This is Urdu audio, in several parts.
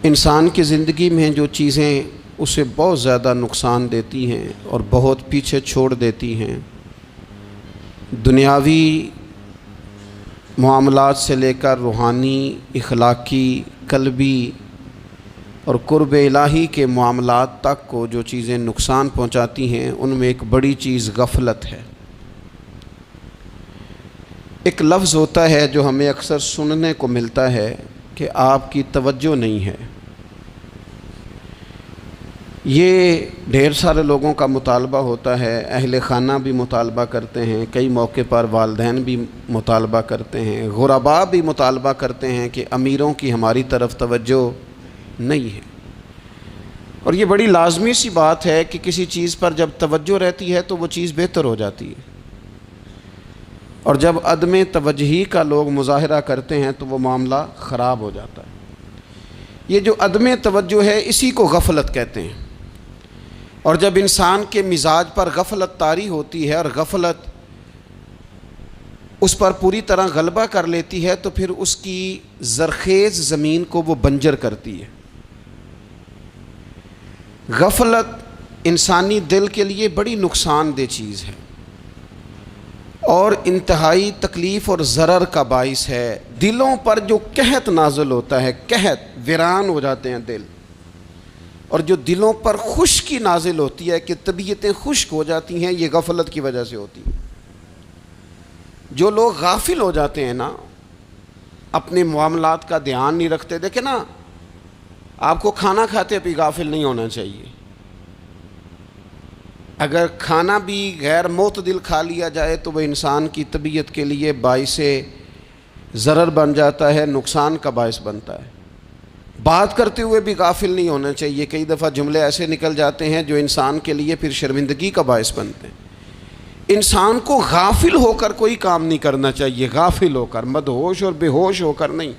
انسان کی زندگی میں جو چیزیں اسے بہت زیادہ نقصان دیتی ہیں اور بہت پیچھے چھوڑ دیتی ہیں، دنیاوی معاملات سے لے کر روحانی، اخلاقی، قلبی اور قرب الہی کے معاملات تک کو جو چیزیں نقصان پہنچاتی ہیں، ان میں ایک بڑی چیز غفلت ہے۔ ایک لفظ ہوتا ہے جو ہمیں اکثر سننے کو ملتا ہے کہ آپ کی توجہ نہیں ہے۔ یہ ڈھیر سارے لوگوں کا مطالبہ ہوتا ہے، اہل خانہ بھی مطالبہ کرتے ہیں، کئی موقع پر والدین بھی مطالبہ کرتے ہیں، غرباء بھی مطالبہ کرتے ہیں کہ امیروں کی ہماری طرف توجہ نہیں ہے۔ اور یہ بڑی لازمی سی بات ہے کہ کسی چیز پر جب توجہ رہتی ہے تو وہ چیز بہتر ہو جاتی ہے، اور جب عدم توجہی کا لوگ مظاہرہ کرتے ہیں تو وہ معاملہ خراب ہو جاتا ہے۔ یہ جو عدم توجہ ہے اسی کو غفلت کہتے ہیں، اور جب انسان کے مزاج پر غفلت طاری ہوتی ہے اور غفلت اس پر پوری طرح غلبہ کر لیتی ہے تو پھر اس کی زرخیز زمین کو وہ بنجر کرتی ہے۔ غفلت انسانی دل کے لیے بڑی نقصان دہ چیز ہے اور انتہائی تکلیف اور ضرر کا باعث ہے۔ دلوں پر جو قحط نازل ہوتا ہے، قحط، ویران ہو جاتے ہیں دل، اور جو دلوں پر خشکی نازل ہوتی ہے کہ طبیعتیں خشک ہو جاتی ہیں، یہ غفلت کی وجہ سے ہوتی ہے۔ جو لوگ غافل ہو جاتے ہیں نا، اپنے معاملات کا دھیان نہیں رکھتے، دیکھیں نا، آپ کو کھانا کھاتے بھی غافل نہیں ہونا چاہیے۔ اگر کھانا بھی غیر معتدل کھا لیا جائے تو وہ انسان کی طبیعت کے لیے باعث ضرر بن جاتا ہے، نقصان کا باعث بنتا ہے۔ بات کرتے ہوئے بھی غافل نہیں ہونا چاہیے، کئی دفعہ جملے ایسے نکل جاتے ہیں جو انسان کے لیے پھر شرمندگی کا باعث بنتے ہیں۔ انسان کو غافل ہو کر کوئی کام نہیں کرنا چاہیے، غافل ہو کر، مدہوش اور بے ہوش ہو کر نہیں۔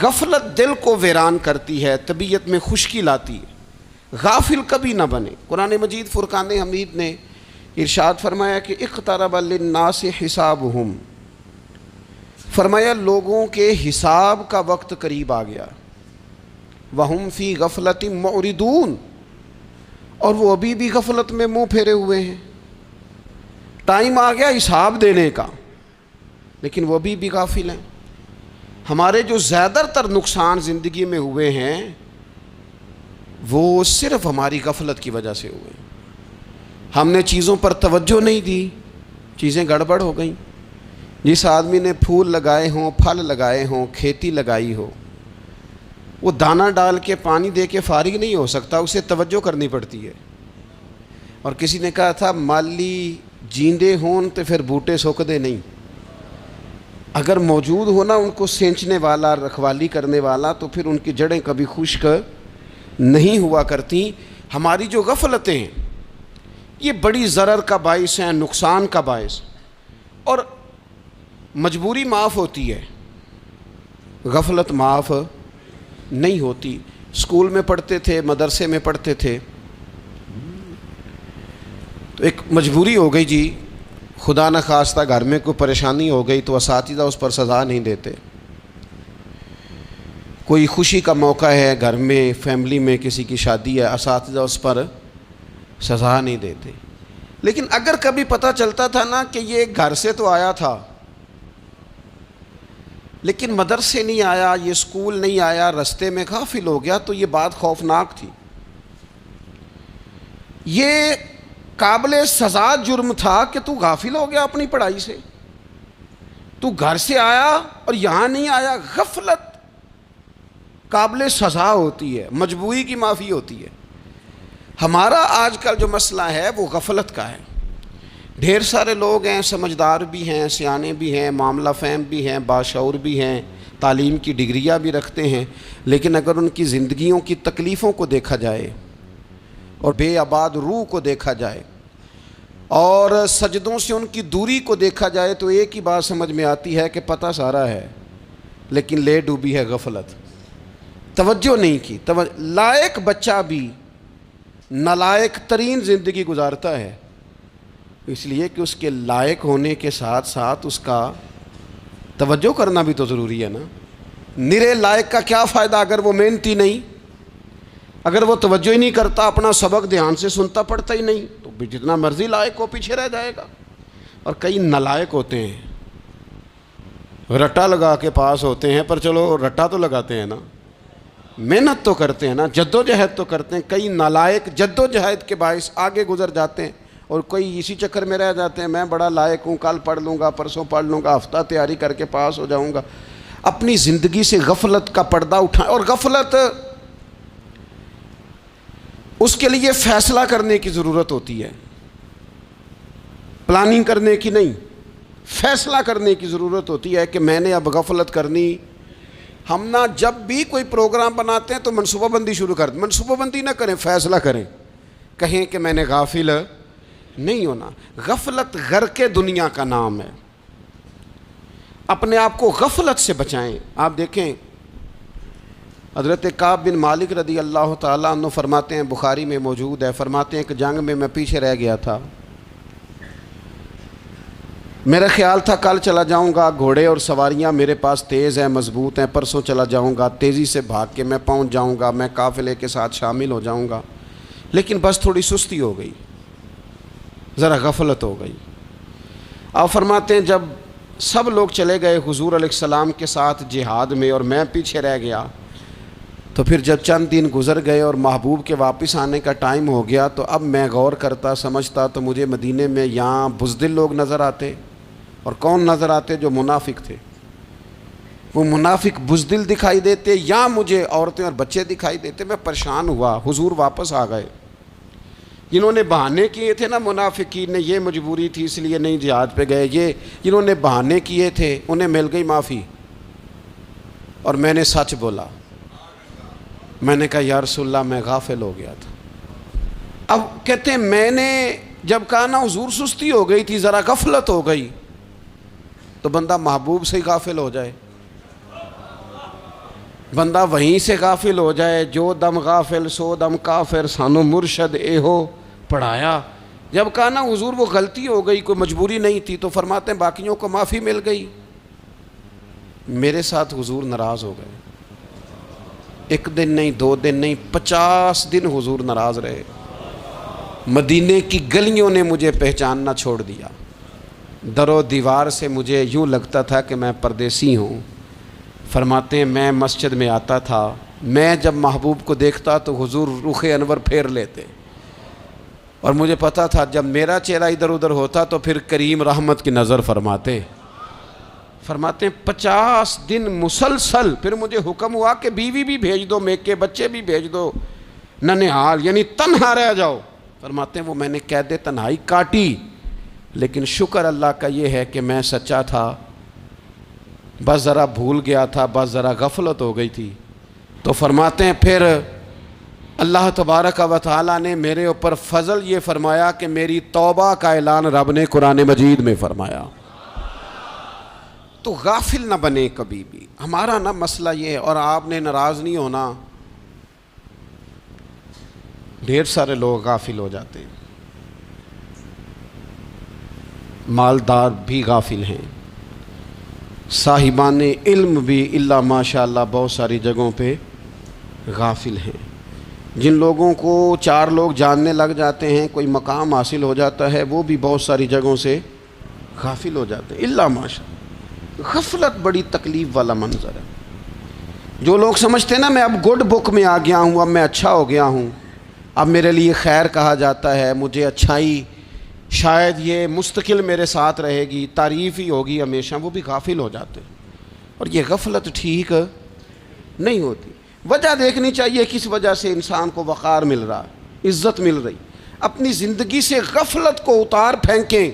غفلت دل کو ویران کرتی ہے، طبیعت میں خشکی لاتی ہے۔ غافل کبھی نہ بنے۔ قرآن مجید فرقان حمید نے ارشاد فرمایا کہ اقترب للناس حسابہم، فرمایا لوگوں کے حساب کا وقت قریب آ گیا، وہم فی غفلۃ معرضون، اور وہ ابھی بھی غفلت میں منہ پھیرے ہوئے ہیں۔ ٹائم آ گیا حساب دینے کا، لیکن وہ ابھی بھی غافل ہیں۔ ہمارے جو زیادہ تر نقصان زندگی میں ہوئے ہیں وہ صرف ہماری غفلت کی وجہ سے ہوئے۔ ہم نے چیزوں پر توجہ نہیں دی، چیزیں گڑبڑ ہو گئیں۔ جس آدمی نے پھول لگائے ہوں، پھل لگائے ہوں، کھیتی لگائی ہو، وہ دانہ ڈال کے پانی دے کے فارغ نہیں ہو سکتا، اسے توجہ کرنی پڑتی ہے۔ اور کسی نے کہا تھا مالی جیندے ہون تو پھر بوٹے سوکدے نہیں، اگر موجود ہونا ان کو سینچنے والا، رکھوالی کرنے والا، تو پھر ان کی جڑیں کبھی خشک نہیں ہوا کرتی۔ ہماری جو غفلتیں ہیں یہ بڑی ضرر کا باعث ہیں، نقصان کا باعث، اور مجبوری معاف ہوتی ہے، غفلت معاف نہیں ہوتی۔ اسکول میں پڑھتے تھے، مدرسے میں پڑھتے تھے، تو ایک مجبوری ہو گئی جی، خدا نخواستہ گھر میں کوئی پریشانی ہو گئی تو اساتذہ اس پر سزا نہیں دیتے۔ کوئی خوشی کا موقع ہے گھر میں، فیملی میں کسی کی شادی ہے، اساتذہ اس پر سزا نہیں دیتے۔ لیکن اگر کبھی پتہ چلتا تھا نا کہ یہ گھر سے تو آیا تھا لیکن مدرسے نہیں آیا، یہ اسکول نہیں آیا، رستے میں غافل ہو گیا، تو یہ بات خوفناک تھی۔ یہ قابل سزا جرم تھا کہ تو غافل ہو گیا اپنی پڑھائی سے، تو گھر سے آیا اور یہاں نہیں آیا۔ غفلت قابل سزا ہوتی ہے، مجبوری کی معافی ہوتی ہے۔ ہمارا آج کل جو مسئلہ ہے وہ غفلت کا ہے۔ ڈھیر سارے لوگ ہیں، سمجھدار بھی ہیں، سیانے بھی ہیں، معاملہ فہم بھی ہیں، باشعور بھی ہیں، تعلیم کی ڈگریاں بھی رکھتے ہیں، لیکن اگر ان کی زندگیوں کی تکلیفوں کو دیکھا جائے اور بے آباد روح کو دیکھا جائے اور سجدوں سے ان کی دوری کو دیکھا جائے تو ایک ہی بات سمجھ میں آتی ہے کہ پتہ سارا ہے لیکن لے ڈوبی ہے غفلت، توجہ نہیں کی۔ لائق بچہ بھی نالائق ترین زندگی گزارتا ہے، اس لیے کہ اس کے لائق ہونے کے ساتھ ساتھ اس کا توجہ کرنا بھی تو ضروری ہے نا۔ نرے لائق کا کیا فائدہ اگر وہ محنتی نہیں، اگر وہ توجہ ہی نہیں کرتا، اپنا سبق دھیان سے سنتا پڑھتا ہی نہیں، تو بھی جتنا مرضی لائق ہو پیچھے رہ جائے گا۔ اور کئی نالائق ہوتے ہیں، رٹا لگا کے پاس ہوتے ہیں، پر چلو رٹا تو لگاتے ہیں نا، محنت تو کرتے ہیں نا، جد و جہد تو کرتے ہیں۔ کئی نالائق جد و جہد کے باعث آگے گزر جاتے ہیں، اور کوئی اسی چکر میں رہ جاتے ہیں، میں بڑا لائق ہوں، کل پڑھ لوں گا، پرسوں پڑھ لوں گا، ہفتہ تیاری کر کے پاس ہو جاؤں گا۔ اپنی زندگی سے غفلت کا پردہ اٹھائیں، اور غفلت اس کے لیے فیصلہ کرنے کی ضرورت ہوتی ہے، پلاننگ کرنے کی نہیں، فیصلہ کرنے کی ضرورت ہوتی ہے کہ میں نے اب غفلت کرنی۔ ہم نہ جب بھی کوئی پروگرام بناتے ہیں تو منصوبہ بندی شروع کر دیں، منصوبہ بندی نہ کریں، فیصلہ کریں، کہیں کہ میں نے غافل نہیں ہونا۔ غفلت غرق دنیا کا نام ہے، اپنے آپ کو غفلت سے بچائیں۔ آپ دیکھیں حضرت کعب بن مالک رضی اللہ تعالیٰ عنہ فرماتے ہیں، بخاری میں موجود ہے، فرماتے ہیں کہ جنگ میں پیچھے رہ گیا تھا، میرا خیال تھا کل چلا جاؤں گا، گھوڑے اور سواریاں میرے پاس تیز ہیں، مضبوط ہیں، پرسوں چلا جاؤں گا، تیزی سے بھاگ کے میں پہنچ جاؤں گا، میں قافلے کے ساتھ شامل ہو جاؤں گا، لیکن بس تھوڑی سستی ہو گئی، ذرا غفلت ہو گئی۔ آپ فرماتے ہیں جب سب لوگ چلے گئے حضور علیہ السلام کے ساتھ جہاد میں اور میں پیچھے رہ گیا، تو پھر جب چند دن گزر گئے اور محبوب کے واپس آنے کا ٹائم ہو گیا، تو اب میں غور کرتا سمجھتا تو مجھے مدینے میں یہاں بزدل لوگ نظر آتے، اور کون نظر آتے؟ جو منافق تھے، وہ منافق بزدل دکھائی دیتے، یا مجھے عورتیں اور بچے دکھائی دیتے۔ میں پریشان ہوا، حضور واپس آ گئے۔ جنہوں نے بہانے کیے تھے نا منافقین نے، یہ مجبوری تھی اس لیے نہیں جہاد پہ گئے، یہ جنہوں نے بہانے کیے تھے انہیں مل گئی معافی، اور میں نے سچ بولا، میں نے کہا یا رسول اللہ میں غافل ہو گیا تھا۔ اب کہتے ہیں میں نے جب کہا نا حضور سستی ہو گئی تھی، ذرا غفلت ہو گئی، تو بندہ محبوب سے ہی غافل ہو جائے، بندہ وہیں سے غافل ہو جائے۔ جو دم غافل سو دم کافر، سانو مرشد اے ہو پڑھایا۔ جب کہا نا حضور وہ غلطی ہو گئی، کوئی مجبوری نہیں تھی، تو فرماتے ہیں باقیوں کو معافی مل گئی، میرے ساتھ حضور ناراض ہو گئے۔ ایک دن نہیں، 2 دن نہیں، 50 دن حضور ناراض رہے۔ مدینے کی گلیوں نے مجھے پہچاننا چھوڑ دیا، در و دیوار سے مجھے یوں لگتا تھا کہ میں پردیسی ہوں۔ فرماتے ہیں میں مسجد میں آتا تھا، میں جب محبوب کو دیکھتا تو حضور رخ انور پھیر لیتے، اور مجھے پتا تھا جب میرا چہرہ ادھر ادھر ہوتا تو پھر کریم رحمت کی نظر فرماتے۔ فرماتے ہیں 50 دن مسلسل، پھر مجھے حکم ہوا کہ بیوی بھی بھیج دو، میکے بچے بھی بھیج دو، ننہال یعنی تنہا رہ جاؤ۔ فرماتے ہیں وہ میں نے قید تنہائی کاٹی، لیکن شکر اللہ کا یہ ہے کہ میں سچا تھا، بس ذرا بھول گیا تھا، بس ذرا غفلت ہو گئی تھی۔ تو فرماتے ہیں پھر اللہ تبارک و تعالیٰ نے میرے اوپر فضل یہ فرمایا کہ میری توبہ کا اعلان رب نے قرآن مجید میں فرمایا۔ تو غافل نہ بنے کبھی بھی، ہمارا نا مسئلہ یہ ہے، اور آپ نے ناراض نہیں ہونا، ڈھیر سارے لوگ غافل ہو جاتے ہیں، مالدار بھی غافل ہیں، صاحبان علم بھی الا ماشاء اللہ بہت ساری جگہوں پہ غافل ہیں۔ جن لوگوں کو 4 لوگ جاننے لگ جاتے ہیں، کوئی مقام حاصل ہو جاتا ہے، وہ بھی بہت ساری جگہوں سے غافل ہو جاتے ہیں الا ماشاء اللہ۔ غفلت بڑی تکلیف والا منظر ہے۔ جو لوگ سمجھتے ہیں نا میں اب گڈ بک میں آ گیا ہوں، اب میں اچھا ہو گیا ہوں، اب میرے لیے خیر کہا جاتا ہے، مجھے اچھائی شاید یہ مستقل میرے ساتھ رہے گی، تعریف ہی ہوگی ہمیشہ، وہ بھی غافل ہو جاتے ہیں۔ اور یہ غفلت ٹھیک نہیں ہوتی۔ وجہ دیکھنی چاہیے کس وجہ سے انسان کو وقار مل رہا، عزت مل رہی۔ اپنی زندگی سے غفلت کو اتار پھینکیں۔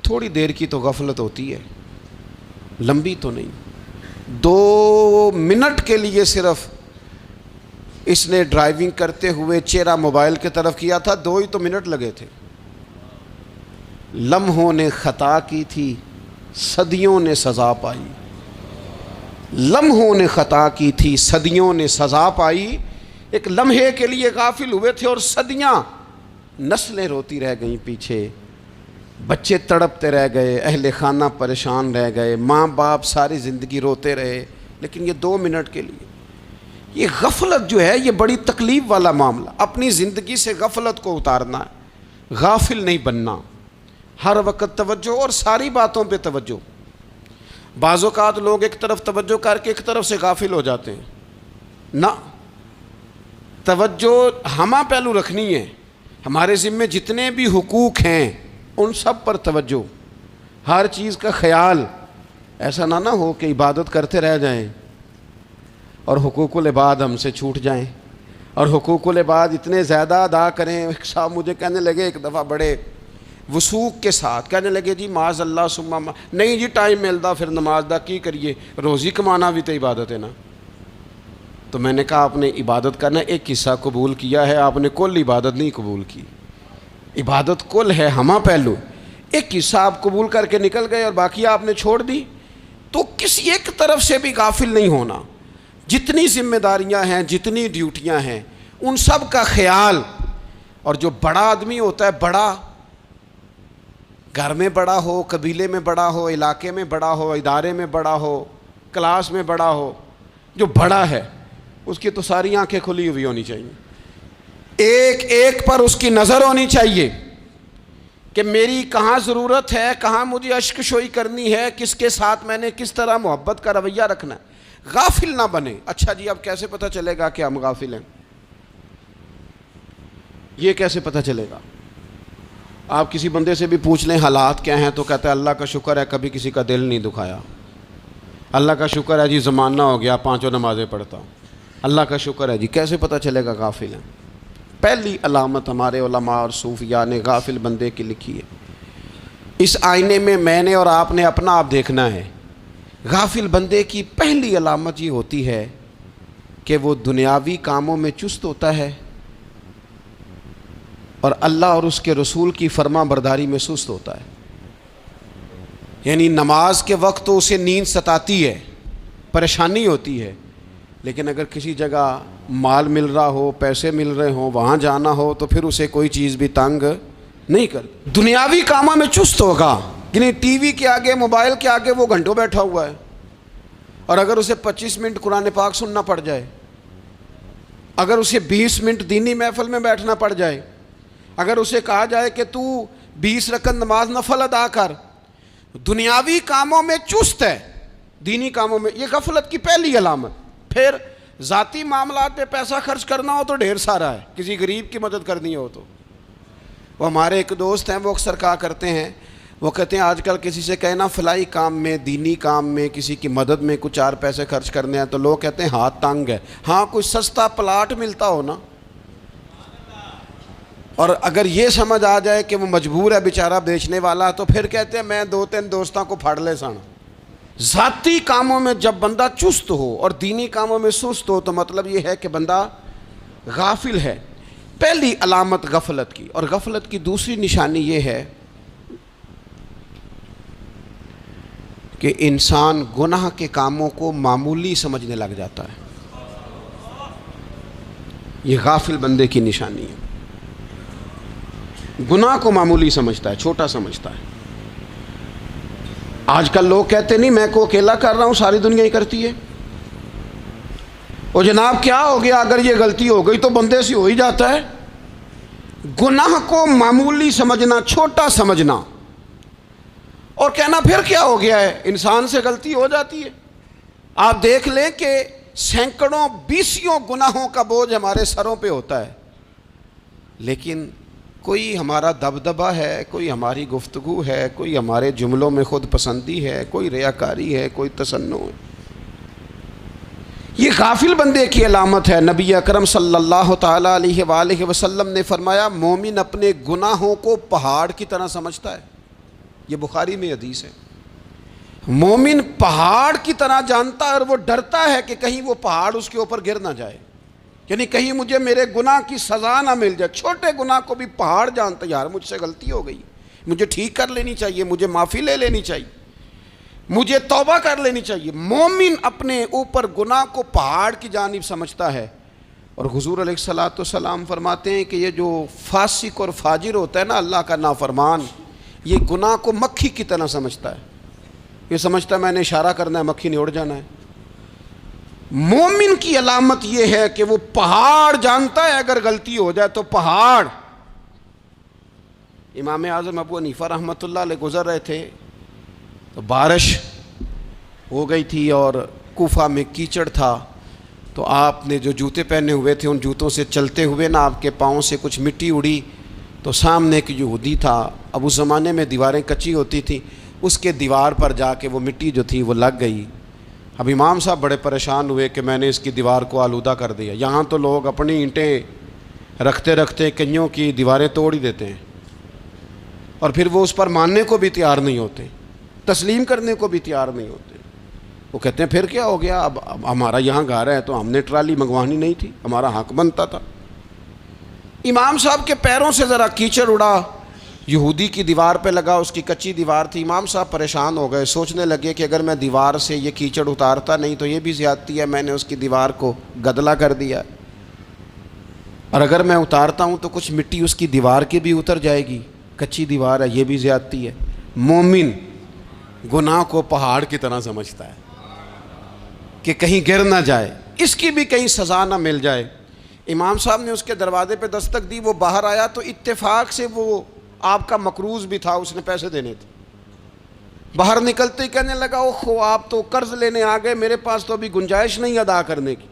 تھوڑی دیر کی تو غفلت ہوتی ہے، لمبی تو نہیں۔ 2 منٹ کے لیے صرف اس نے ڈرائیونگ کرتے ہوئے چہرہ موبائل کی طرف کیا تھا، 2 ہی تو منٹ لگے تھے۔ لمحوں نے خطا کی تھی، صدیوں نے سزا پائی۔ لمحوں نے خطا کی تھی، صدیوں نے سزا پائی۔ ایک لمحے کے لیے غافل ہوئے تھے اور صدیاں، نسلیں روتی رہ گئیں پیچھے۔ بچے تڑپتے رہ گئے، اہل خانہ پریشان رہ گئے، ماں باپ ساری زندگی روتے رہے، لیکن یہ 2 منٹ کے لیے یہ غفلت جو ہے یہ بڑی تکلیف والا معاملہ. اپنی زندگی سے غفلت کو اتارنا ہے، غافل نہیں بننا، ہر وقت توجہ اور ساری باتوں پہ توجہ. بعض اوقات لوگ ایک طرف توجہ کر کے ایک طرف سے غافل ہو جاتے ہیں. نہ، توجہ ہمہ پہلو رکھنی ہے. ہمارے ذمے جتنے بھی حقوق ہیں ان سب پر توجہ، ہر چیز کا خیال. ایسا نہ ہو کہ عبادت کرتے رہ جائیں اور حقوق العباد ہم سے چھوٹ جائیں، اور حقوق العباد اتنے زیادہ ادا کریں. ایک صاحب مجھے کہنے لگے ایک دفعہ بڑے وثوق کے ساتھ کہنے لگے جی معاذ اللہ ثم نہیں جی ٹائم ملتا پھر نماز دا کی کریے، روزی کمانا بھی تو عبادت ہے نا. تو میں نے کہا آپ نے عبادت کرنا ایک حصہ قبول کیا ہے، آپ نے کل عبادت نہیں قبول کی. عبادت کل ہے، ہمہ پہلو. ایک حصہ آپ قبول کر کے نکل گئے اور باقی آپ نے چھوڑ دی. تو کسی ایک طرف سے بھی غافل نہیں ہونا. جتنی ذمہ داریاں ہیں، جتنی ڈیوٹیاں ہیں، ان سب کا خیال. اور جو بڑا آدمی ہوتا ہے، بڑا گھر میں بڑا ہو، قبیلے میں بڑا ہو، علاقے میں بڑا ہو، ادارے میں بڑا ہو، کلاس میں بڑا ہو، جو بڑا ہے اس کی تو ساری آنکھیں کھلی ہوئی ہونی چاہیے. ایک ایک پر اس کی نظر ہونی چاہیے کہ میری کہاں ضرورت ہے، کہاں مجھے اشک شوئی کرنی ہے، کس کے ساتھ میں نے کس طرح محبت کا رویہ رکھنا ہے. غافل نہ بنے. اچھا جی اب کیسے پتہ چلے گا کہ ہم غافل ہیں؟ یہ کیسے پتہ چلے گا؟ آپ کسی بندے سے بھی پوچھ لیں حالات کیا ہیں تو کہتا ہے اللہ کا شکر ہے کبھی کسی کا دل نہیں دکھایا، اللہ کا شکر ہے جی زمانہ ہو گیا 5 نمازیں پڑھتا ہوں، اللہ کا شکر ہے جی. کیسے پتہ چلے گا غافل ہیں؟ پہلی علامت ہمارے علماء اور صوفیاء نے غافل بندے کی لکھی ہے. اس آئینے میں نے اور آپ نے اپنا آپ دیکھنا ہے. غافل بندے کی پہلی علامت یہ ہوتی ہے کہ وہ دنیاوی کاموں میں چست ہوتا ہے اور اللہ اور اس کے رسول کی فرما برداری میں سست ہوتا ہے. یعنی نماز کے وقت تو اسے نیند ستاتی ہے، پریشانی ہوتی ہے، لیکن اگر کسی جگہ مال مل رہا ہو، پیسے مل رہے ہوں، وہاں جانا ہو تو پھر اسے کوئی چیز بھی تنگ نہیں کر. دنیاوی کاموں میں چست ہوگا، یعنی ٹی وی کے آگے، موبائل کے آگے وہ گھنٹوں بیٹھا ہوا ہے. اور اگر اسے 25 منٹ قرآن پاک سننا پڑ جائے، اگر اسے 20 منٹ دینی محفل میں بیٹھنا پڑ جائے، اگر اسے کہا جائے کہ تو 20 رکعت نماز نفل ادا کر، دنیاوی کاموں میں چست ہے، دینی کاموں میں، یہ غفلت کی پہلی علامت. پھر ذاتی معاملات پہ پیسہ خرچ کرنا ہو تو ڈھیر سارا ہے، کسی غریب کی مدد کرنی ہو تو. وہ ہمارے ایک دوست ہیں، وہ اکثر کہا کرتے ہیں، وہ کہتے ہیں آج کل کسی سے کہنا فلائی کام میں، دینی کام میں، کسی کی مدد میں کچھ 4 پیسے خرچ کرنے ہیں تو لوگ کہتے ہیں ہاتھ تنگ ہے. ہاں کوئی سستا پلاٹ ملتا ہو نا، اور اگر یہ سمجھ آ جائے کہ وہ مجبور ہے بیچارہ بیچنے والا، تو پھر کہتے ہیں میں 2-3 دوستوں کو پھاڑ لے سن. ذاتی کاموں میں جب بندہ چست ہو اور دینی کاموں میں سست ہو تو مطلب یہ ہے کہ بندہ غافل ہے. پہلی علامت غفلت کی. اور غفلت کی دوسری نشانی یہ ہے کہ انسان گناہ کے کاموں کو معمولی سمجھنے لگ جاتا ہے. یہ غافل بندے کی نشانی ہے. گناہ کو معمولی سمجھتا ہے، چھوٹا سمجھتا ہے. آج کل لوگ کہتے نہیں میں کو اکیلا کر رہا ہوں، ساری دنیا ہی کرتی ہے. اور جناب کیا ہو گیا اگر یہ غلطی ہو گئی تو بندے سے ہو ہی جاتا ہے. گناہ کو معمولی سمجھنا، چھوٹا سمجھنا اور کہنا پھر کیا ہو گیا ہے، انسان سے غلطی ہو جاتی ہے. آپ دیکھ لیں کہ سینکڑوں بیسیوں گناہوں کا بوجھ ہمارے سروں پہ ہوتا ہے، لیکن کوئی ہمارا دبدبہ ہے، کوئی ہماری گفتگو ہے، کوئی ہمارے جملوں میں خود پسندی ہے، کوئی ریاکاری ہے، کوئی تصنع ہے. یہ غافل بندے کی علامت ہے. نبی اکرم صلی اللہ تعالیٰ علیہ وآلہ وسلم نے فرمایا مومن اپنے گناہوں کو پہاڑ کی طرح سمجھتا ہے. یہ بخاری میں حدیث ہے. مومن پہاڑ کی طرح جانتا ہے اور وہ ڈرتا ہے کہ کہیں وہ پہاڑ اس کے اوپر گر نہ جائے، یعنی کہیں مجھے میرے گناہ کی سزا نہ مل جائے. چھوٹے گناہ کو بھی پہاڑ جانتا ہے، یار مجھ سے غلطی ہو گئی، مجھے ٹھیک کر لینی چاہیے، مجھے معافی لے لینی چاہیے، مجھے توبہ کر لینی چاہیے. مومن اپنے اوپر گناہ کو پہاڑ کی جانب سمجھتا ہے. اور حضور علیہ الصلوۃ والسلام فرماتے ہیں کہ یہ جو فاسق اور فاجر ہوتا ہے نا، اللہ کا نافرمان، یہ گناہ کو مکھی کی طرح سمجھتا ہے، یہ سمجھتا ہے میں نے اشارہ کرنا ہے مکھی نے اڑ جانا ہے۔ مومن کی علامت یہ ہے کہ وہ پہاڑ جانتا ہے اگر غلطی ہو جائے تو پہاڑ۔ امام اعظم ابو حنیفہ رحمۃ اللہ علیہ گزر رہے تھے تو بارش ہو گئی تھی اور کوفہ میں کیچڑ تھا، تو آپ نے جو جوتے پہنے ہوئے تھے ان جوتوں سے چلتے ہوئے نا آپ کے پاؤں سے کچھ مٹی اڑی، تو سامنے ایک یہودی تھا، اب اس زمانے میں دیواریں کچی ہوتی تھیں، اس کے دیوار پر جا کے وہ مٹی جو تھی وہ لگ گئی۔ اب امام صاحب بڑے پریشان ہوئے کہ میں نے اس کی دیوار کو آلودہ کر دیا۔ یہاں تو لوگ اپنی اینٹیں رکھتے رکھتے کئیوں کی دیواریں توڑ ہی دیتے ہیں، اور پھر وہ اس پر ماننے کو بھی تیار نہیں ہوتے، تسلیم کرنے کو بھی تیار نہیں ہوتے۔ وہ کہتے ہیں پھر کیا ہو گیا، اب ہمارا یہاں گھر ہے تو ہم نے ٹرالی منگوانی نہیں تھی، ہمارا حق بنتا تھا۔ امام صاحب کے پیروں سے ذرا کیچڑ اڑا، یہودی کی دیوار پہ لگا، اس کی کچی دیوار تھی۔ امام صاحب پریشان ہو گئے، سوچنے لگے کہ اگر میں دیوار سے یہ کیچڑ اتارتا نہیں تو یہ بھی زیادتی ہے، میں نے اس کی دیوار کو گدلا کر دیا، اور اگر میں اتارتا ہوں تو کچھ مٹی اس کی دیوار کی بھی اتر جائے گی، کچی دیوار ہے، یہ بھی زیادتی ہے۔ مومن گناہ کو پہاڑ کی طرح سمجھتا ہے کہ کہیں گر نہ جائے، اس کی بھی کہیں سزا نہ مل جائے۔ امام صاحب نے اس کے دروازے پہ دستک دی، وہ باہر آیا تو اتفاق سے وہ آپ کا مقروض بھی تھا، اس نے پیسے دینے تھے۔ باہر نکلتے ہی کہنے لگا اوہ آپ تو قرض لینے آ گئے، میرے پاس تو ابھی گنجائش نہیں ادا کرنے کی۔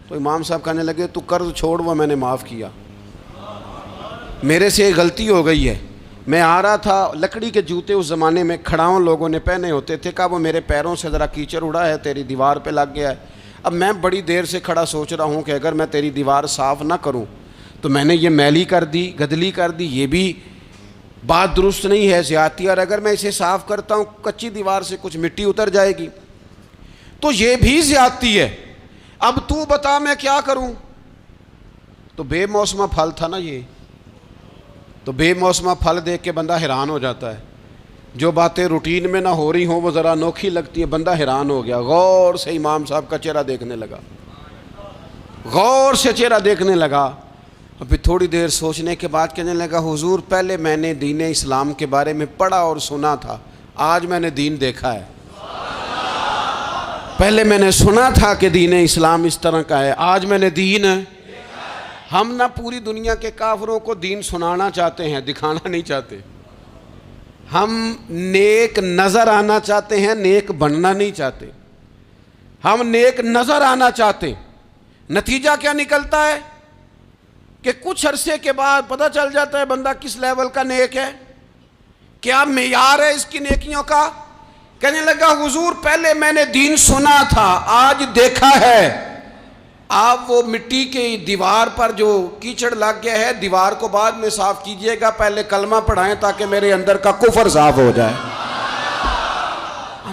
تو امام صاحب کہنے لگے تو قرض چھوڑ، وہ میں نے معاف کیا، میرے سے غلطی ہو گئی ہے، میں آ رہا تھا، لکڑی کے جوتے اس زمانے میں کھڑاؤں لوگوں نے پہنے ہوتے تھے، کہا وہ میرے پیروں سے ذرا کیچڑ اڑا ہے، تیری دیوار پہ لگ گیا ہے۔ اب میں بڑی دیر سے کھڑا سوچ رہا ہوں کہ اگر میں تیری دیوار صاف نہ کروں تو میں نے یہ میلی کر دی، گدلی کر دی، یہ بھی بات درست نہیں ہے، زیادتی، اور اگر میں اسے صاف کرتا ہوں کچی دیوار سے کچھ مٹی اتر جائے گی تو یہ بھی زیادتی ہے، اب تو بتا میں کیا کروں۔ تو بے موسمہ پھل تھا نا یہ، تو بے موسمہ پھل دیکھ کے بندہ حیران ہو جاتا ہے، جو باتیں روٹین میں نہ ہو رہی ہوں وہ ذرا انوکھی لگتی ہے، بندہ حیران ہو گیا، غور سے امام صاحب کا چہرہ دیکھنے لگا، غور سے چہرہ دیکھنے لگا، اور پھر تھوڑی دیر سوچنے کے بعد کہنے لگا حضور پہلے میں نے دین اسلام کے بارے میں پڑھا اور سنا تھا، آج میں نے دین دیکھا ہے۔ پہلے میں نے سنا تھا کہ دین اسلام اس طرح کا ہے، آج میں نے دین ہم نہ پوری دنیا کے کافروں کو دین سنانا چاہتے ہیں، دکھانا نہیں چاہتے، ہم نیک نظر آنا چاہتے ہیں، نیک بننا نہیں چاہتے، ہم نیک نظر آنا چاہتے۔ نتیجہ کیا نکلتا ہے کہ کچھ عرصے کے بعد پتہ چل جاتا ہے بندہ کس لیول کا نیک ہے، کیا معیار ہے اس کی نیکیوں کا۔ کہنے لگا حضور پہلے میں نے دین سنا تھا، آج دیکھا ہے۔ آپ وہ مٹی کی دیوار پر جو کیچڑ لگ گیا ہے، دیوار کو بعد میں صاف کیجئے گا، پہلے کلمہ پڑھائیں تاکہ میرے اندر کا کفر صاف ہو جائے،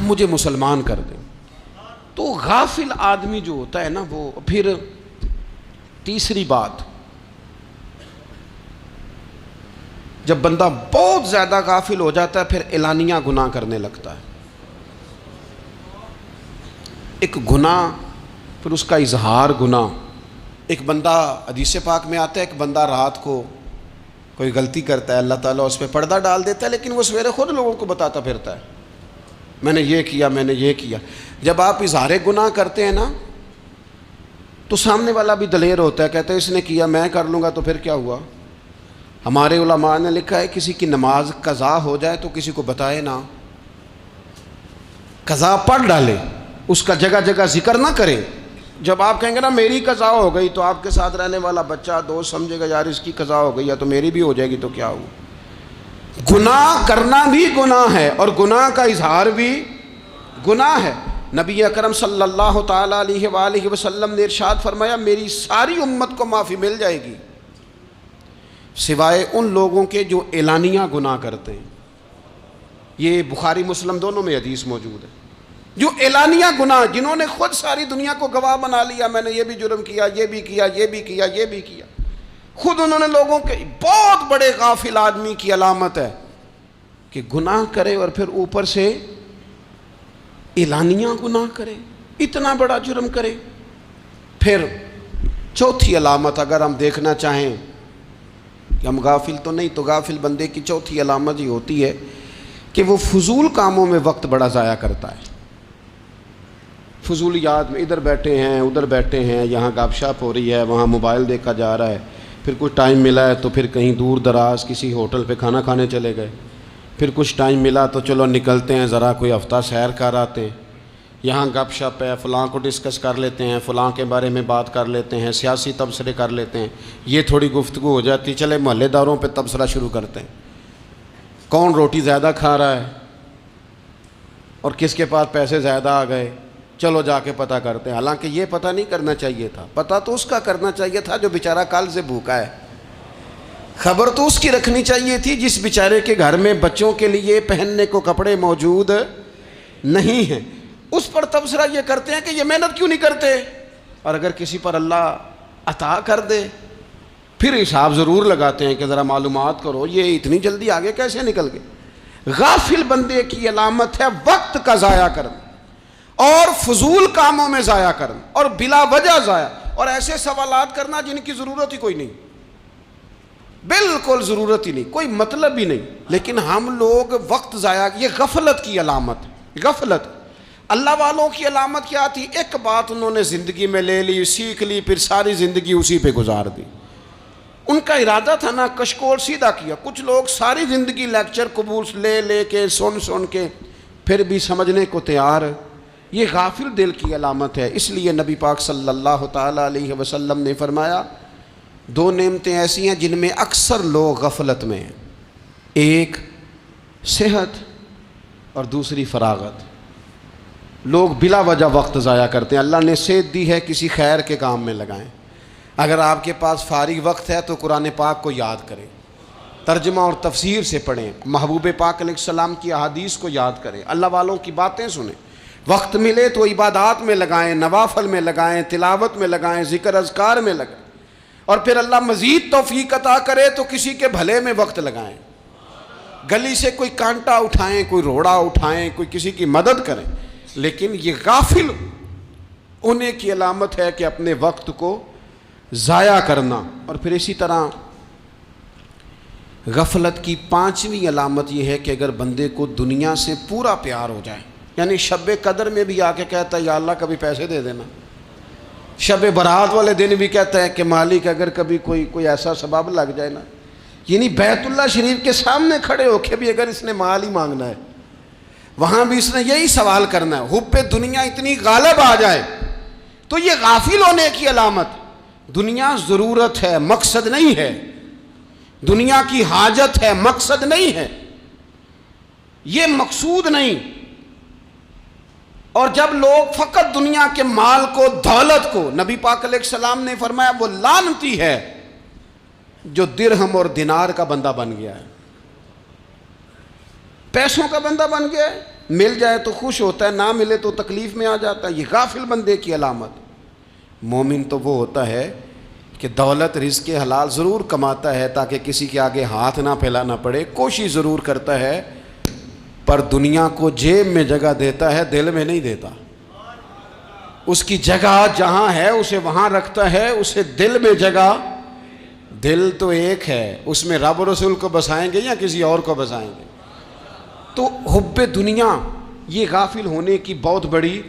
مجھے مسلمان کر دیں۔ تو غافل آدمی جو ہوتا ہے نا، وہ پھر تیسری بات، جب بندہ بہت زیادہ غافل ہو جاتا ہے پھر اعلانیہ گناہ کرنے لگتا ہے۔ ایک گناہ پھر اس کا اظہار گناہ، ایک بندہ حدیث پاک میں آتا ہے، ایک بندہ رات کو کوئی غلطی کرتا ہے، اللہ تعالیٰ اس پہ پردہ ڈال دیتا ہے، لیکن وہ سویرے خود لوگوں کو بتاتا پھرتا ہے میں نے یہ کیا، میں نے یہ کیا۔ جب آپ اظہار گناہ کرتے ہیں نا تو سامنے والا بھی دلیر ہوتا ہے، کہتا ہے اس نے کیا میں کر لوں گا تو پھر کیا ہوا۔ ہمارے علماء نے لکھا ہے کسی کی نماز قضا ہو جائے تو کسی کو بتائے نہ، قضا پڑھ ڈالے، اس کا جگہ جگہ ذکر نہ کرے۔ جب آپ کہیں گے نا میری قضا ہو گئی تو آپ کے ساتھ رہنے والا بچہ دوست سمجھے گا یار اس کی قضا ہو گئی ہے تو میری بھی ہو جائے گی تو کیا ہوا۔ گناہ کرنا بھی گناہ ہے اور گناہ کا اظہار بھی گناہ ہے۔ نبی اکرم صلی اللہ تعالیٰ علیہ وآلہ وسلم نے ارشاد فرمایا میری ساری امت کو معافی مل جائے گی سوائے ان لوگوں کے جو اعلانیہ گناہ کرتے ہیں۔ یہ بخاری مسلم دونوں میں حدیث موجود ہے۔ جو اعلانیہ گناہ، جنہوں نے خود ساری دنیا کو گواہ بنا لیا، میں نے یہ بھی جرم کیا، یہ بھی کیا، یہ بھی کیا، یہ بھی کیا، خود انہوں نے لوگوں کے، بہت بڑے غافل آدمی کی علامت ہے کہ گناہ کرے اور پھر اوپر سے اعلانیہ گناہ کرے، اتنا بڑا جرم کرے۔ پھر چوتھی علامت اگر ہم دیکھنا چاہیں کہ ہم غافل تو نہیں. تو غافل بندے کی چوتھی علامت یہ ہوتی ہے کہ وہ فضول کاموں میں وقت بڑا ضائع کرتا ہے. فضولیات میں ادھر بیٹھے ہیں ادھر بیٹھے ہیں, یہاں گپ شپ ہو رہی ہے, وہاں موبائل دیکھا جا رہا ہے, پھر کچھ ٹائم ملا ہے تو پھر کہیں دور دراز کسی ہوٹل پہ کھانا کھانے چلے گئے, پھر کچھ ٹائم ملا تو چلو نکلتے ہیں ذرا کوئی ہفتہ سیر کر آتے ہیں, یہاں گپ شپ ہے, فلاں کو ڈسکس کر لیتے ہیں, فلاں کے بارے میں بات کر لیتے ہیں, سیاسی تبصرے کر لیتے ہیں, یہ تھوڑی گفتگو ہو جاتی, چلے محلے داروں پہ تبصرہ شروع کرتے ہیں, کون روٹی زیادہ کھا رہا ہے اور کس کے پاس پیسے زیادہ آ گئے, چلو جا کے پتہ کرتے ہیں. حالانکہ یہ پتہ نہیں کرنا چاہیے تھا, پتہ تو اس کا کرنا چاہیے تھا جو بیچارہ کل سے بھوکا ہے. خبر تو اس کی رکھنی چاہیے تھی جس بیچارے کے گھر میں بچوں کے لیے پہننے کو کپڑے موجود نہیں ہیں. اس پر تبصرہ یہ کرتے ہیں کہ یہ محنت کیوں نہیں کرتے, اور اگر کسی پر اللہ عطا کر دے پھر حساب ضرور لگاتے ہیں کہ ذرا معلومات کرو یہ اتنی جلدی آگے کیسے نکل گئے. غافل بندے کی علامت ہے وقت کا ضائع کرنا اور فضول کاموں میں ضائع کرنا اور بلا وجہ ضائع, اور ایسے سوالات کرنا جن کی ضرورت ہی کوئی نہیں, بالکل ضرورت ہی نہیں, کوئی مطلب ہی نہیں, لیکن ہم لوگ وقت ضائع. یہ غفلت کی علامت. غفلت. اللہ والوں کی علامت کیا تھی؟ ایک بات انہوں نے زندگی میں لے لی, سیکھ لی, پھر ساری زندگی اسی پہ گزار دی. ان کا ارادہ تھا نا کشکول سیدھا کیا. کچھ لوگ ساری زندگی لیکچر قبول لے کے سن کے پھر بھی سمجھنے کو تیار. یہ غافل دل کی علامت ہے. اس لیے نبی پاک صلی اللہ تعالیٰ علیہ وسلم نے فرمایا دو نعمتیں ایسی ہیں جن میں اکثر لوگ غفلت میں ہیں, ایک صحت اور دوسری فراغت. لوگ بلا وجہ وقت ضائع کرتے ہیں. اللہ نے صحت دی ہے, کسی خیر کے کام میں لگائیں. اگر آپ کے پاس فارغ وقت ہے تو قرآن پاک کو یاد کریں, ترجمہ اور تفسیر سے پڑھیں, محبوب پاک علیہ السلام کی احادیث کو یاد کریں, اللہ والوں کی باتیں سنیں. وقت ملے تو عبادات میں لگائیں, نوافل میں لگائیں, تلاوت میں لگائیں, ذکر اذکار میں لگائیں, اور پھر اللہ مزید توفیق عطا کرے تو کسی کے بھلے میں وقت لگائیں. گلی سے کوئی کانٹا اٹھائیں, کوئی روڑا اٹھائیں, کوئی کسی کی مدد کریں. لیکن یہ غافل ہونے کی علامت ہے کہ اپنے وقت کو ضائع کرنا. اور پھر اسی طرح غفلت کی پانچویں علامت یہ ہے کہ اگر بندے کو دنیا سے پورا پیار ہو جائے, یعنی شب قدر میں بھی آ کے کہتا ہے یا اللہ کبھی پیسے دے دینا, شب برات والے دن بھی کہتا ہے کہ مالک اگر کبھی کوئی ایسا سبب لگ جائے نا, یعنی بیت اللہ شریف کے سامنے کھڑے ہو کے بھی اگر اس نے مال ہی مانگنا ہے وہاں بھی اس نے یہی سوال کرنا ہے, حب دنیا اتنی غالب آ جائے. تو یہ غافل ہونے کی علامت. دنیا ضرورت ہے, مقصد نہیں ہے. دنیا کی حاجت ہے, مقصد نہیں ہے. یہ مقصود نہیں. اور جب لوگ فقط دنیا کے مال کو, دولت کو, نبی پاک علیہ السلام نے فرمایا وہ لعنتی ہے جو درہم اور دینار کا بندہ بن گیا ہے, پیسوں کا بندہ بن گیا ہے. مل جائے تو خوش ہوتا ہے, نہ ملے تو تکلیف میں آ جاتا ہے. یہ غافل بندے کی علامت. مومن تو وہ ہوتا ہے کہ دولت رزق حلال ضرور کماتا ہے تاکہ کسی کے آگے ہاتھ نہ پھیلانا پڑے, کوشش ضرور کرتا ہے, پر دنیا کو جیب میں جگہ دیتا ہے, دل میں نہیں دیتا. اس کی جگہ جہاں ہے اسے وہاں رکھتا ہے, اسے دل میں جگہ. دل تو ایک ہے, اس میں رب و رسول کو بسائیں گے یا کسی اور کو بسائیں گے. تو حب دنیا یہ غافل ہونے کی بہت بڑی